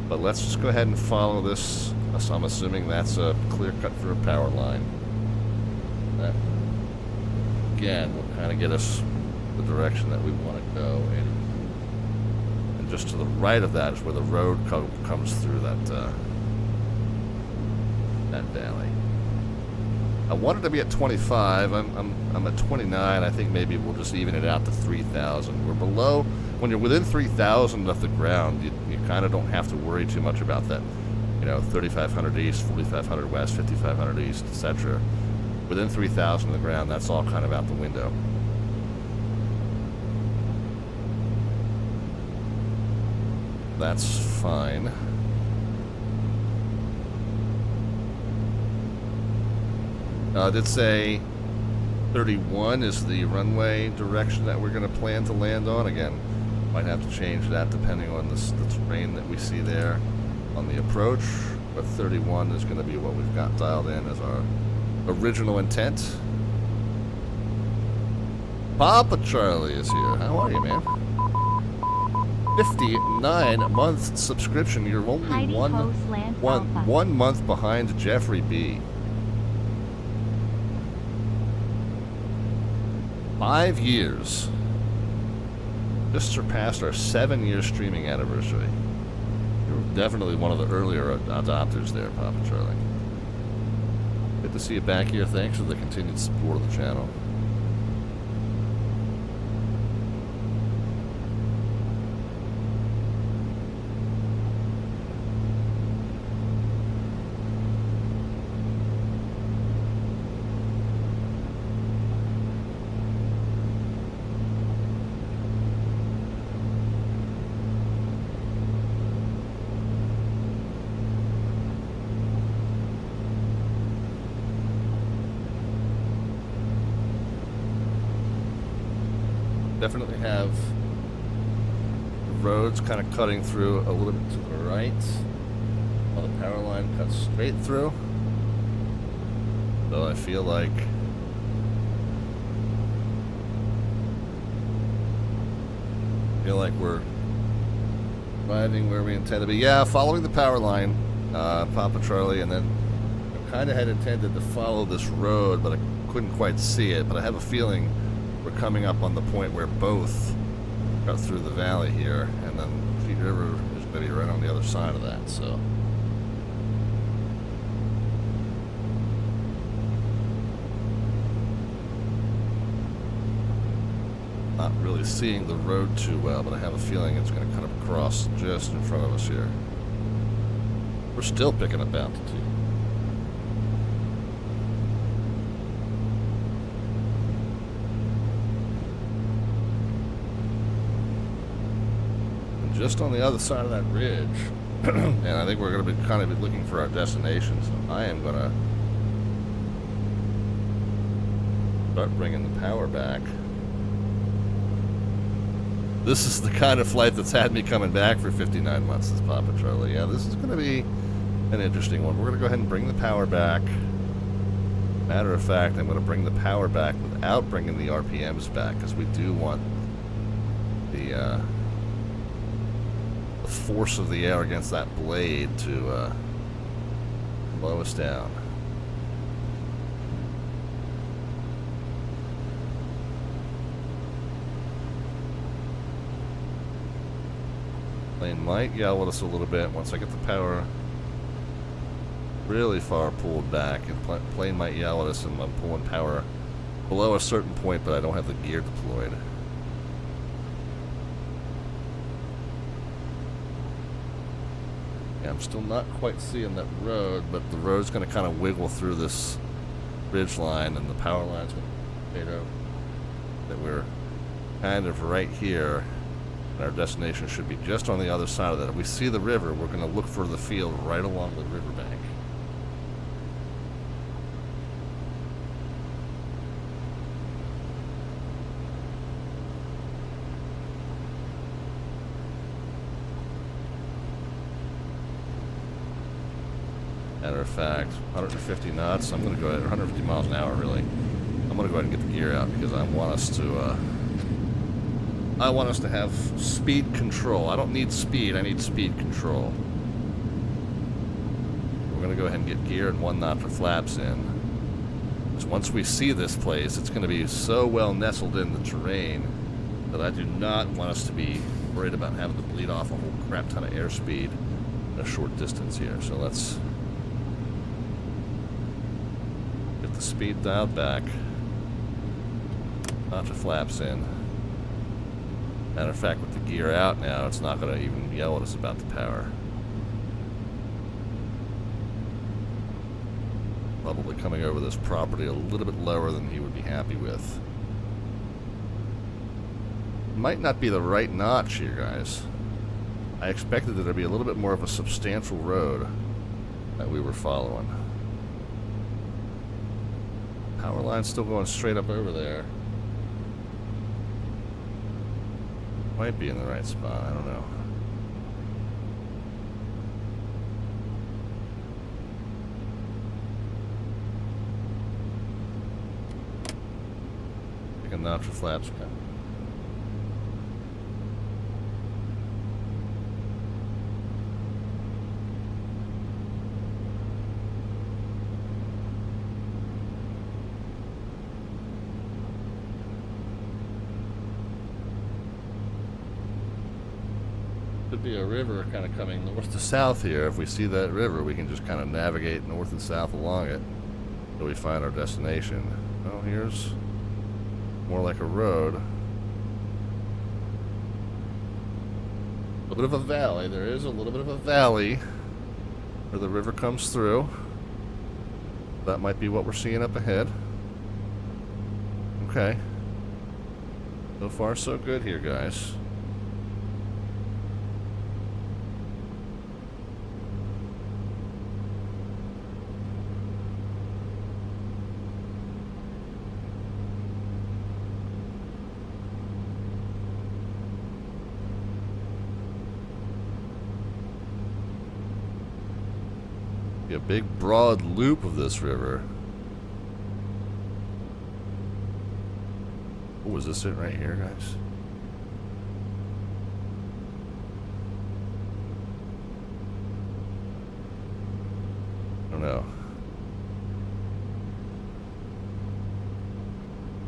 But let's just go ahead and follow this. So I'm assuming that's a clear cut for a power line. That, again, will kind of get us the direction that we want to go in. And just to the right of that is where the road comes through that that valley. I wanted to be at 25. I'm at 29. I think maybe we'll just even it out to 3,000. We're below. When you're within 3,000 of the ground, you kind of don't have to worry too much about that. You know, 3,500 east, 4,500 west, 5,500 east, etc. Within 3,000 of the ground, that's all kind of out the window. That's fine. I did say 31 is the runway direction that we're going to plan to land on. Again, might have to change that depending on the terrain that we see there on the approach. But 31 is going to be what we've got dialed in as our original intent. Papa Charlie is here. How are you, man? 59-month subscription. You're only one month behind Jeffrey B. 5 years. Just surpassed our 7-year streaming anniversary. You're definitely one of the earlier adopters there, Papa Charlie. Good to see you back here. Thanks for the continued support of the channel. Definitely have the roads kind of cutting through a little bit to the right while the power line cuts straight through. So I feel like we're driving where we intend to be. Yeah, following the power line, Papa Charlie, and then I kind of had intended to follow this road, but I couldn't quite see it. But I have a feeling we're coming up on the point where both cut through the valley here, and then Cheat River is going to be right on the other side of that, so. Not really seeing the road too well, but I have a feeling it's going to cut across just in front of us here. We're still picking up altitude. Just on the other side of that ridge, and I think we're going to be kind of looking for our destination, so I am going to start bringing the power back. This is the kind of flight that's had me coming back for 59 months, this Papa Charlie. Yeah, this is going to be an interesting one. We're going to go ahead and bring the power back. Matter of fact, I'm going to bring the power back without bringing the RPMs back, because we do want the force of the air against that blade to blow us down. Plane might yell at us a little bit once I get the power really far pulled back, and plane might yell at us, and I'm pulling power below a certain point, but I don't have the gear deployed. I'm still not quite seeing that road, but the road's going to kind of wiggle through this ridge line, and the power line's going to fade out that we're kind of right here. And our destination should be just on the other side of that. If we see the river, we're going to look for the field right along the riverbank. Matter of fact, 150 knots. I'm going to go at 150 miles an hour, really. I'm going to go ahead and get the gear out because I want us to have speed control. I don't need speed, I need speed control. We're going to go ahead and get gear and 1 knot for flaps in. Because once we see this place, it's going to be so well nestled in the terrain that I do not want us to be worried about having to bleed off a whole crap ton of airspeed in a short distance here. So let's get the speed dialed back. Knot for flaps in. Matter of fact, with the gear out now, it's not going to even yell at us about the power. Probably coming over this property a little bit lower than he would be happy with. Might not be the right notch here, guys. I expected there to be a little bit more of a substantial road that we were following. Power line's still going straight up over there. Might be in the right spot, I don't know. Take a notch for flaps, okay. Could be a river kind of coming north to south here. If we see that river, we can just kind of navigate north and south along it until we find our destination. Oh, here's more like a road. A little bit of a valley. There is a little bit of a valley where the river comes through. That might be what we're seeing up ahead. Okay. So far, so good here, guys. A big broad loop of this river. Oh, is this it right here, guys? I don't know.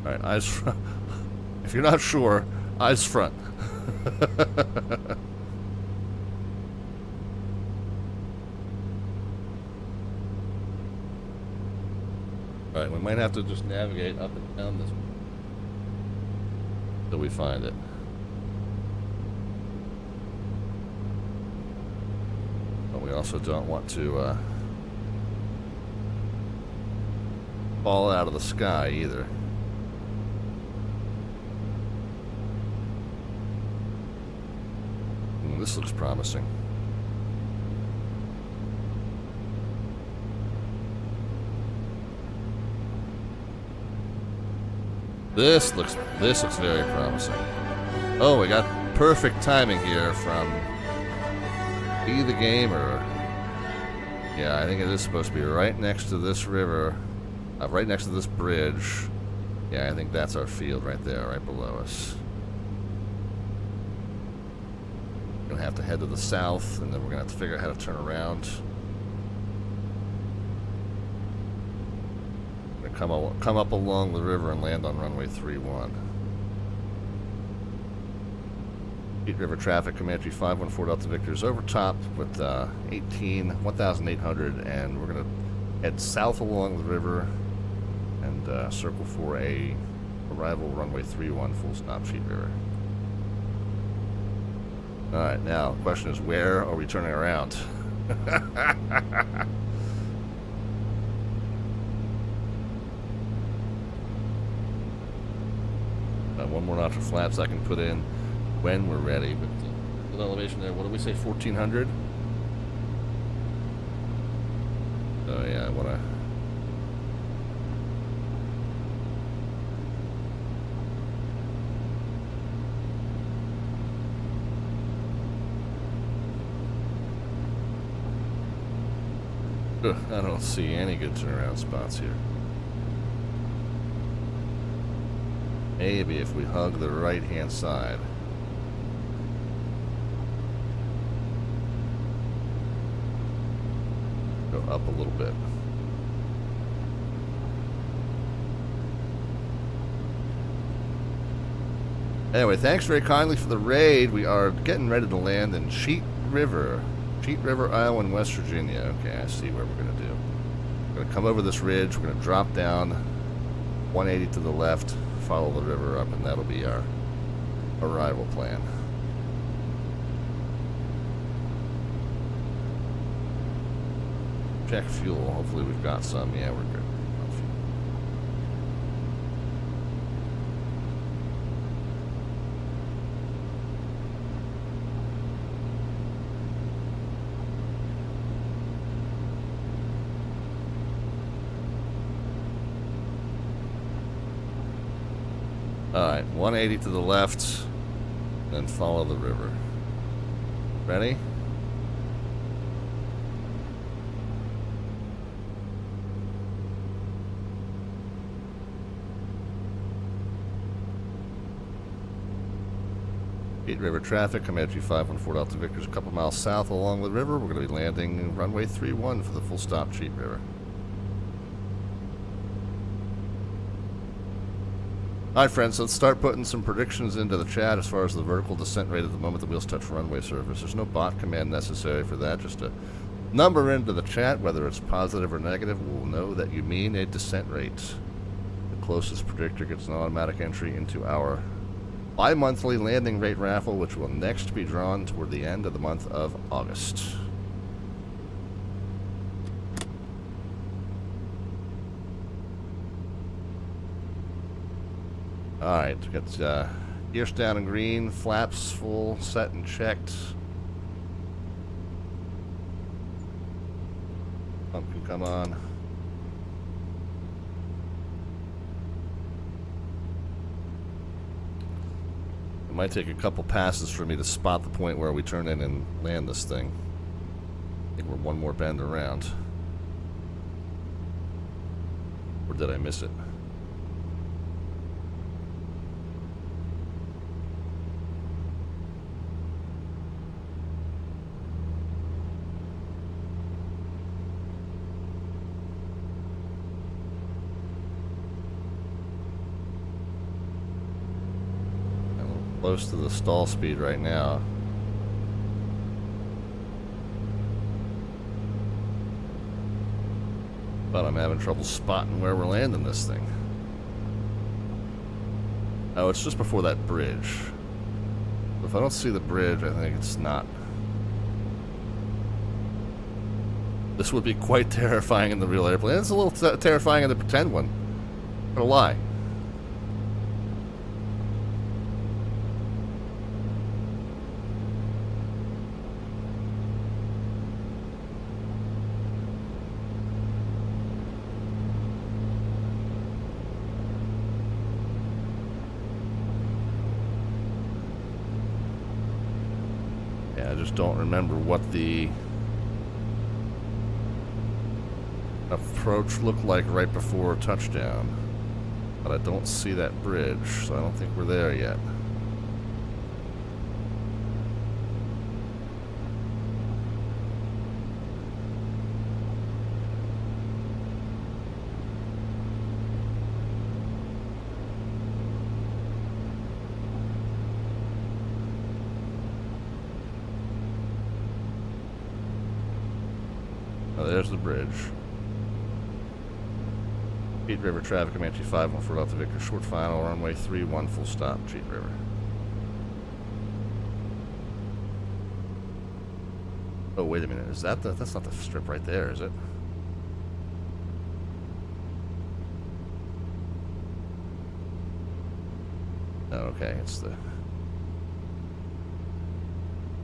Alright, eyes front. If you're not sure, eyes front. Alright, we might have to just navigate up and down this until we find it. But we also don't want to fall out of the sky either. This looks promising. This looks very promising. Oh, we got perfect timing here from Be the Gamer. Yeah, I think it is supposed to be right next to this river, right next to this bridge. Yeah, I think that's our field right there, right below us. We're gonna have to head to the south, and then we're gonna have to figure out how to turn around. Come up along the river and land on runway 31. Heat River traffic, Comanche 514 Delta Victor is over top with 1,800, and we're going to head south along the river and circle for a arrival runway 31 full stop Sheet River. Alright, now the question is, where are we turning around? one more notch of flaps I can put in when we're ready. But the elevation there, what did we say, 1400? Oh yeah, I want to... I don't see any good turnaround spots here. Maybe if we hug the right-hand side. Go up a little bit. Anyway, thanks very kindly for the raid. We are getting ready to land in Cheat River, Iowa, in West Virginia. Okay, I see what we're going to do. We're going to come over this ridge. We're going to drop down 180 to the left, follow the river up, and that'll be our arrival plan. Check fuel. Hopefully we've got some. Yeah, we're good. Alright, 180 to the left, then follow the river. Ready? Cheat River traffic, Comanche 514 Delta Victor's a couple miles south along the river. We're going to be landing runway 31 for the full stop Cheat River. Alright friends, let's start putting some predictions into the chat as far as the vertical descent rate at the moment the wheels touch runway surface. There's no bot command necessary for that, just a number into the chat, whether it's positive or negative. We'll know that you mean a descent rate. The closest predictor gets an automatic entry into our bi-monthly landing rate raffle, which will next be drawn toward the end of the month of August. Alright, got gears down in green, flaps full, set and checked. Pump can come on. It might take a couple passes for me to spot the point where we turn in and land this thing. I think we're one more bend around. Or did I miss it? Close to the stall speed right now. But I'm having trouble spotting where we're landing this thing. Oh, it's just before that bridge. If I don't see the bridge, I think it's not. This would be quite terrifying in the real airplane. It's a little terrifying in the pretend one. I'm gonna lie. I just don't remember what the approach looked like right before touchdown. But I don't see that bridge, so I don't think we're there yet. Oh, there's the bridge. Cheat River traffic, Comanche 514 Delta Victor, short final, runway 31, full stop, Cheat River. Oh, wait a minute, is that the, that's not the strip right there, is it? Okay, it's the...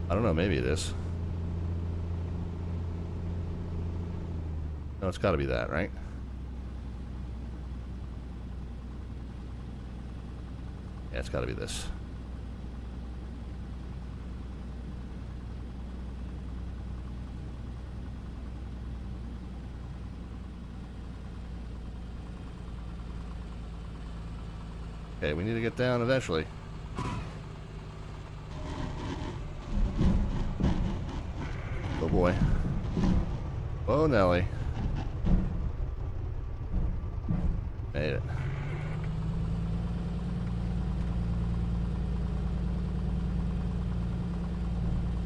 I don't know, maybe it is. No, it's got to be that, right? Yeah, it's got to be this. Okay, we need to get down eventually. Oh boy. Oh, Nelly. Made it.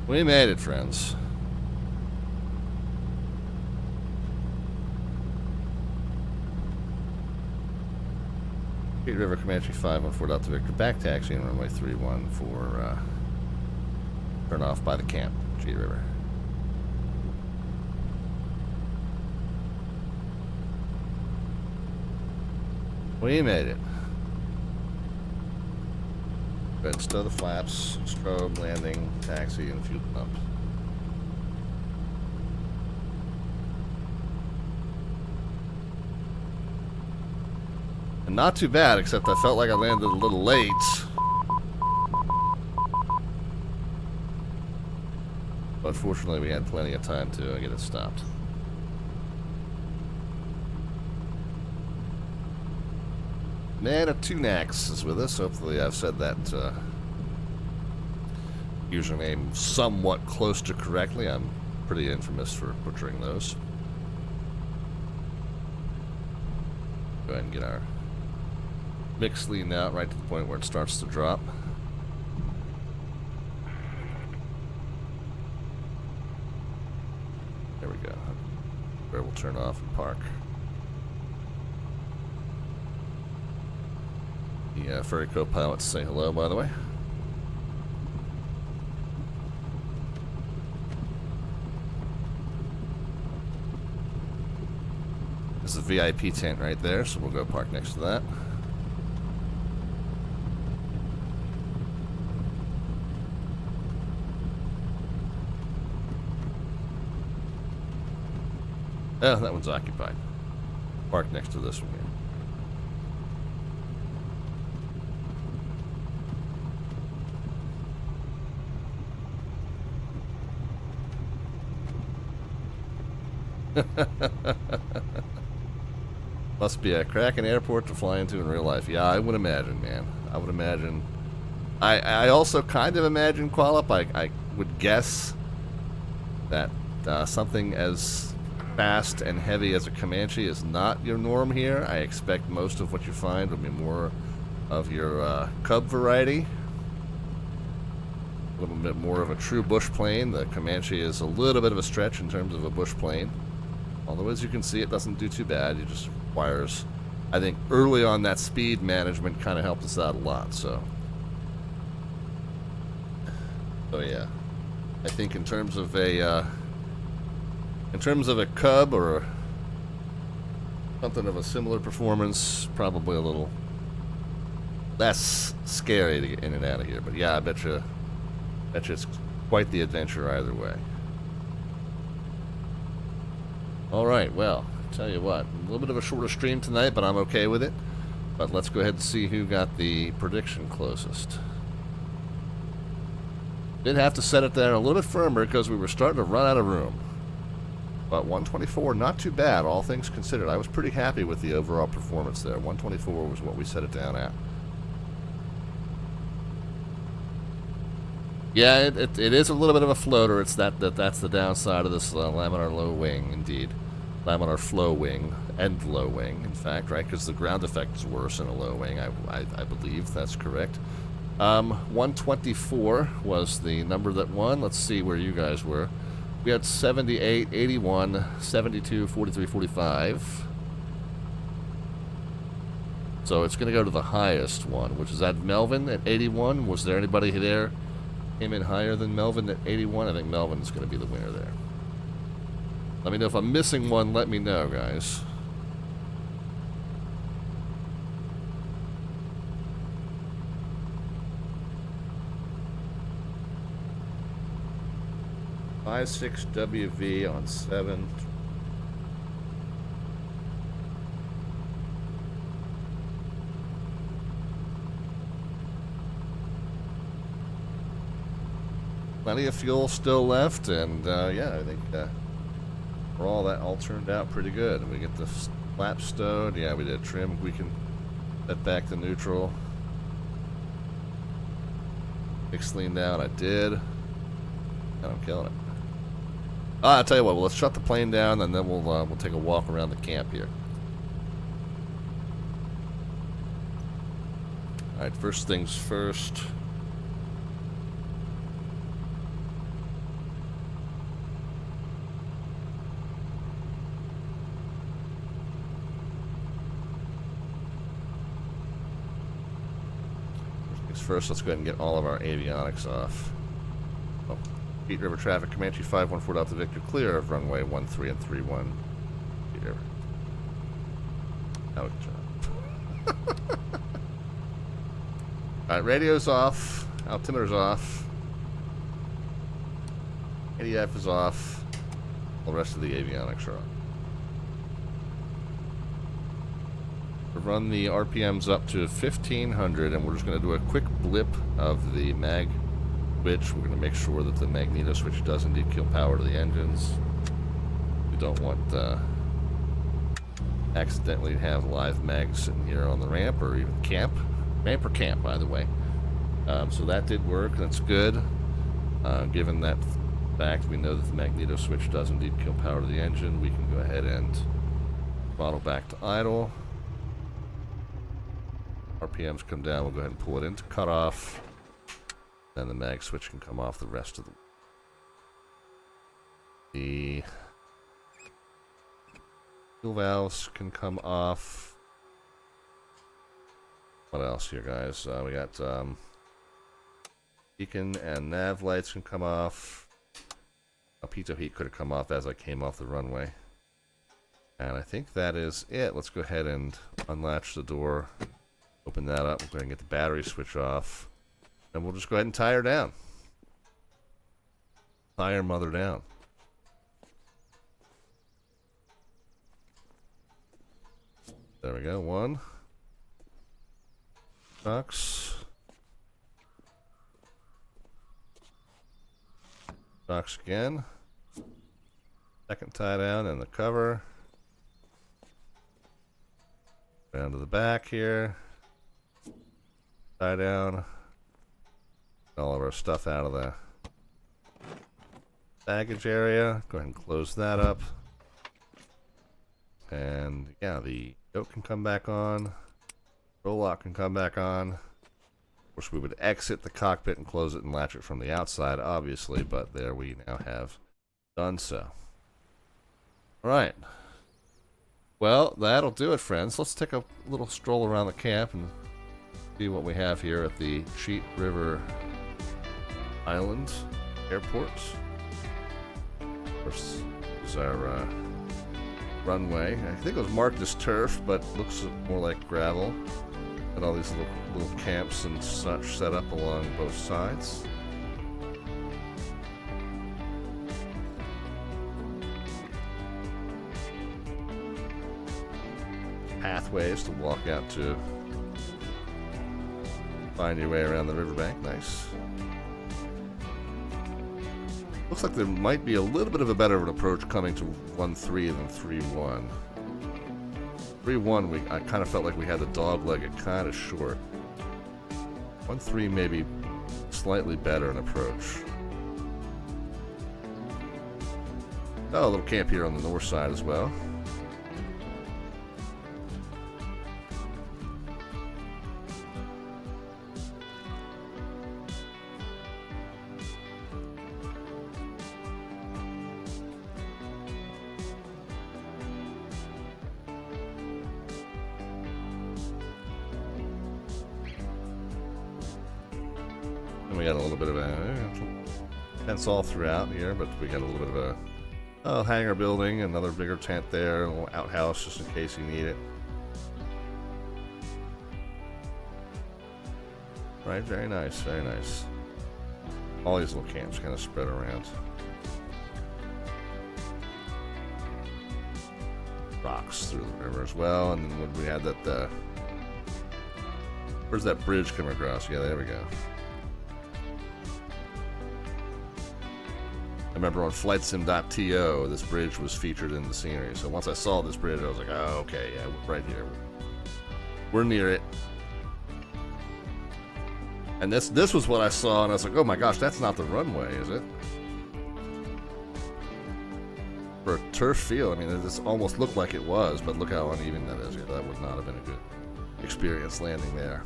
We made it, friends. Pete River Comanche 514 Delta Victor, back taxiing runway 31 for turn off by the camp, G River. We made it. Go ahead and stow the flaps, strobe, landing, taxi, and fuel pump. And not too bad, except I felt like I landed a little late. But fortunately, we had plenty of time to get it stopped. Man, A2AX is with us. Hopefully I've said that username somewhat close to correctly. I'm pretty infamous for butchering those. Go ahead and get our mix lean out right to the point where it starts to drop. There we go. Where we'll turn off and park. The ferry co-pilots say hello, by the way. There's a VIP tent right there, so we'll go park next to that. Oh, that one's occupied. Park next to this one here. Must be a cracking airport to fly into in real life. Yeah, I would imagine, man. I would imagine. I also kind of imagine Qualip. I would guess that something as fast and heavy as a Comanche is not your norm here. I expect most of what you find would be more of your Cub variety. A little bit more of a true bush plane. The Comanche is a little bit of a stretch in terms of a bush plane. Although, as you can see, it doesn't do too bad. It just requires, I think, early on that speed management kind of helped us out a lot. So yeah, I think in terms of a Cub or something of a similar performance, probably a little less scary to get in and out of here. But yeah, I bet you it's quite the adventure either way. All right, well, tell you what, a little bit of a shorter stream tonight, but I'm okay with it. But let's go ahead and see who got the prediction closest. Did have to set it there a little bit firmer because we were starting to run out of room. But 124, not too bad, all things considered. I was pretty happy with the overall performance there. 124 was what we set it down at. Yeah, it is a little bit of a floater. It's that's the downside of this laminar low wing, indeed. Laminar flow wing and low wing, in fact, right? Because the ground effect is worse in a low wing, I believe that's correct. 124 was the number that won. Let's see where you guys were. We had 78, 81, 72, 43, 45. So it's going to go to the highest one, which is at Melvin at 81. Was there anybody there came in higher than Melvin at 81? I think Melvin is going to be the winner there. Let me know if I'm missing one. Let me know, guys. 56WV on 7. Plenty of fuel still left, and yeah, I think for all that all turned out pretty good. We get the flap stowed. Yeah, we did trim. We can set back to neutral. Fix lean down. I did. And I'm killing it. I'll tell you what. Well, let's shut the plane down, and then we'll take a walk around the camp here. All right. First things first. First, let's go ahead and get all of our avionics off. Oh, Pete River traffic, Comanche 514 Delta Victor, clear of runway 13 and 31. Pete River. Out job. Alright, radio's off, altimeter's off, ADF is off, the rest of the avionics are on. Run the RPMs up to 1500, and we're just going to do a quick blip of the mag switch. We're going to make sure that the magneto switch does indeed kill power to the engines. We don't want accidentally have live mags sitting here on the ramp or even camp. Ramp or camp, by the way. So that did work. That's good. Given that fact, we know that the magneto switch does indeed kill power to the engine. We can go ahead and throttle back to idle. RPMs come down, we'll go ahead and pull it into cutoff. Then the mag switch can come off the rest of the fuel valves can come off. What else here, guys? We got beacon and nav lights can come off. Pitot heat could have come off as I came off the runway. And I think that is it. Let's go ahead and unlatch the door. Open that up. We'll go ahead and get the battery switch off. And we'll just go ahead and tie her down. Tie her mother down. There we go. One. Shocks. Shocks again. Second tie down and the cover. Down to the back here. Tie down. All of our stuff out of the baggage area. Go ahead and close that up. And yeah, the yoke can come back on. Roll lock can come back on. Of course, we would exit the cockpit and close it and latch it from the outside, obviously, but there we now have done so. Alright. Well, that'll do it, friends. Let's take a little stroll around the camp and see what we have here at the Cheat River Island Airport. Of course, this is our runway. I think it was marked as turf, but looks more like gravel. And all these little camps and such set up along both sides. Pathways to walk out to find your way around the riverbank. Nice. Looks like there might be a little bit of a better of an approach coming to 1-3 than 3-1. 3-1, I kind of felt like we had the dog leg it kind of short. 1-3 maybe slightly better an approach. Oh, a little camp here on the north side as well. We got a little bit of a tents all throughout here, but we got a little bit of a hangar building, another bigger tent there, a little outhouse just in case you need it. Right, very nice, very nice. All these little camps kind of spread around. trucks through the river as well. And then when we had that, where's that bridge coming across? Yeah, there we go. I remember on flightsim.to, this bridge was featured in the scenery. So once I saw this bridge, I was like, oh, okay, yeah, right here. We're near it. And this was what I saw, and I was like, oh my gosh, that's not the runway, is it? For a turf field, I mean, this almost looked like it was, but look how uneven that is. Yeah, that would not have been a good experience landing there.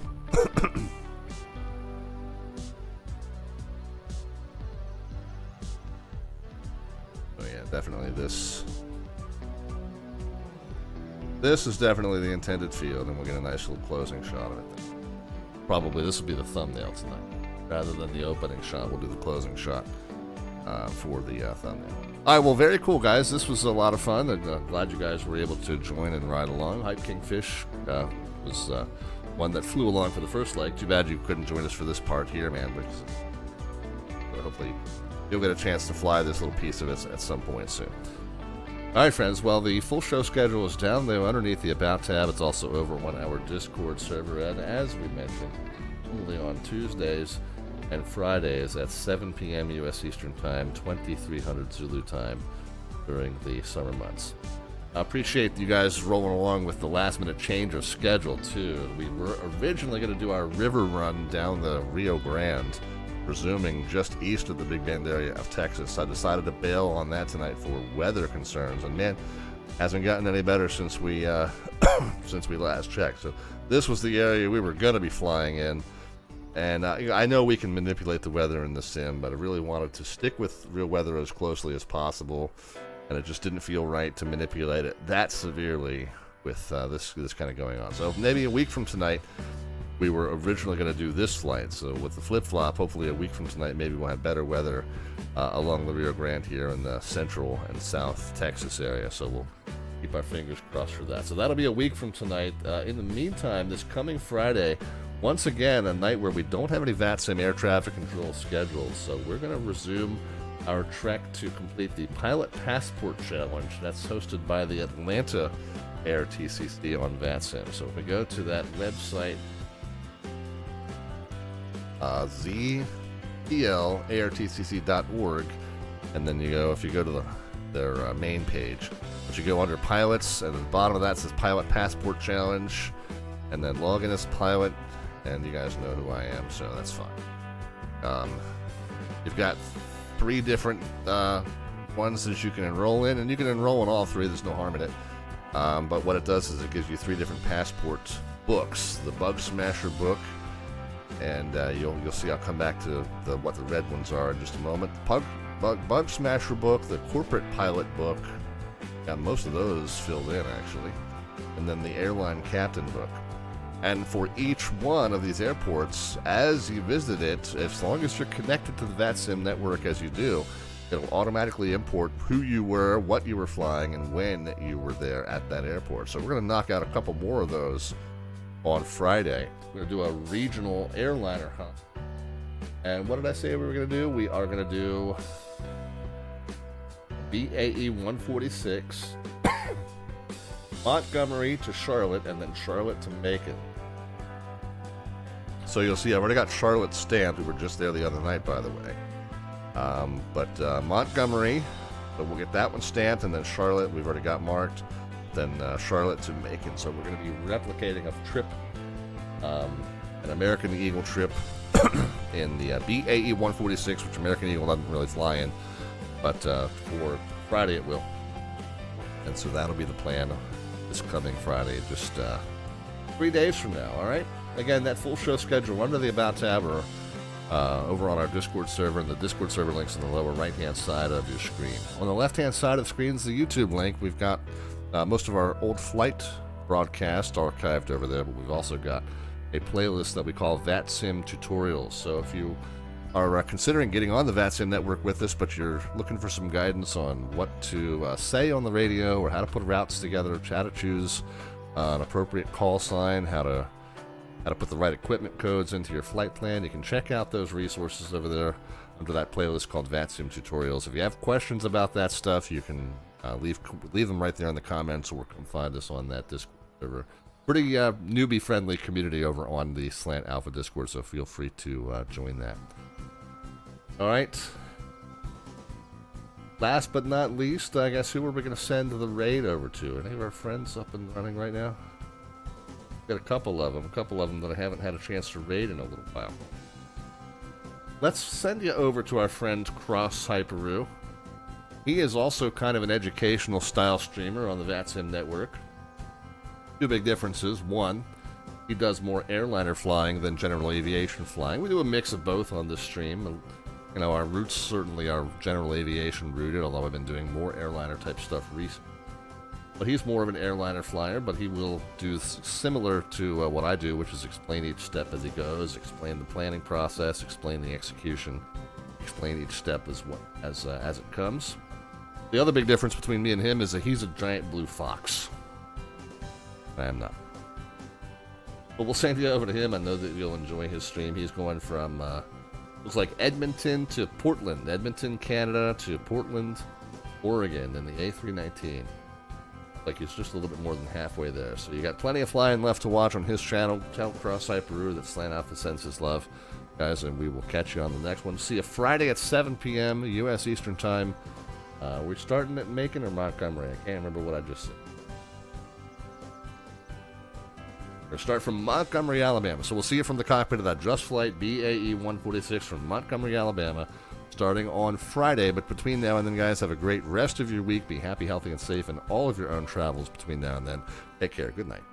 Oh yeah, definitely this is definitely the intended field, and we'll get a nice little closing shot of it. Probably this will be the thumbnail tonight. Rather than the opening shot, we'll do the closing shot for the thumbnail. All right, well, very cool, guys. This was a lot of fun, and glad you guys were able to join and ride along. Hype Kingfish was one that flew along for the first leg. Too bad you couldn't join us for this part here, man, but hopefully you'll get a chance to fly this little piece of it at some point soon. All right, friends. Well, the full show schedule is down there underneath the About tab. It's also over on our Discord server, and as we mentioned, only on Tuesdays and Fridays at 7 p.m. U.S. Eastern Time, 2300 Zulu Time during the summer months. I appreciate you guys rolling along with the last-minute change of schedule, too. We were originally going to do our river run down the Rio Grande, presuming just east of the Big Bend area of Texas. I decided to bail on that tonight for weather concerns, and man, hasn't gotten any better since we since we last checked. So this was the area we were going to be flying in, and I know we can manipulate the weather in the sim, but I really wanted to stick with real weather as closely as possible, and it just didn't feel right to manipulate it that severely with this kind of going on. So maybe a week from tonight, we were originally going to do this flight, so with the flip-flop, hopefully a week from tonight, maybe we'll have better weather along the Rio Grande here in the central and south Texas area, so we'll keep our fingers crossed for that. So that'll be a week from tonight. In the meantime, this coming Friday, once again, a night where we don't have any VATSIM air traffic control scheduled, so we're going to resume our trek to complete the Pilot Passport Challenge. That's hosted by the Atlanta Air TCC on VATSIM. So if we go to that website, zplairtcc.org, and then if you go to their main page, but you go under pilots, and at the bottom of that says Pilot Passport Challenge, and then log in as pilot, and you guys know who I am, so that's fine. You've got 3 different ones that you can enroll in, and you can enroll in all 3. There's no harm in it. But what it does is it gives you 3 different passport books: the Bug Smasher book, and you'll see. I'll come back to what the red ones are in just a moment. Bug Smasher book, the Corporate Pilot book. Got most of those filled in actually, and then the Airline Captain book. And for each one of these airports, as you visit it, as long as you're connected to the VATSIM network as you do, it'll automatically import who you were, what you were flying, and when you were there at that airport. So we're going to knock out a couple more of those on Friday. We're going to do a regional airliner hunt. And what did I say we were going to do? We are going to do BAE 146, Montgomery to Charlotte, and then Charlotte to Macon. So you'll see I've already got Charlotte stamped. We were just there the other night, by the way. But Montgomery, so we'll get that one stamped, and then Charlotte we've already got marked. Then Charlotte to Macon. So we're going to be replicating a trip, an American Eagle trip in the BAE 146, which American Eagle doesn't really fly in, but for Friday it will. And so that'll be the plan this coming Friday, just 3 days from now, all right? Again, that full show schedule under the About tab or over on our Discord server, and the Discord server link's on the lower right-hand side of your screen. On the left-hand side of the screen is the YouTube link. We've got most of our old flight broadcast archived over there, but we've also got a playlist that we call VATSIM Tutorials. So if you are considering getting on the VATSIM network with us, but you're looking for some guidance on what to say on the radio, or how to put routes together, how to choose an appropriate call sign, how to put the right equipment codes into your flight plan, you can check out those resources over there under that playlist called VATSIM Tutorials. If you have questions about that stuff, you can leave them right there in the comments, or come find us on that Discord server. Pretty newbie-friendly community over on the Slant Alpha Discord, so feel free to join that. All right. Last but not least, I guess who are we going to send the raid over to? Any of our friends up and running right now? Got a couple of them that I haven't had a chance to raid in a little while. Let's send you over to our friend Cross Hyperoo. He is also kind of an educational style streamer on the VATSIM network. Two big differences. One, he does more airliner flying than general aviation flying. We do a mix of both on this stream. You know, our roots certainly are general aviation rooted, although I've been doing more airliner type stuff recently. But he's more of an airliner flyer, but he will do similar to what I do, which is explain each step as he goes, explain the planning process, explain the execution, explain each step as it comes. The other big difference between me and him is that he's a giant blue fox. I am not. But we'll send you over to him. I know that you'll enjoy his stream. He's going from, looks like Edmonton to Portland. Edmonton, Canada to Portland, Oregon in the A319. Like he's just a little bit more than halfway there. So you got plenty of flying left to watch on his channel. Tell Cross Hyperoo that Slant Alpha sends his love. Guys, and we will catch you on the next one. See you Friday at 7 p.m. U.S. Eastern Time. We're starting at Macon or Montgomery. I can't remember what I just said. We're start from Montgomery, Alabama. So we'll see you from the cockpit of that Just Flight BAE 146 from Montgomery, Alabama, starting on Friday. But between now and then, guys, have a great rest of your week. Be happy, healthy, and safe in all of your own travels between now and then. Take care. Good night.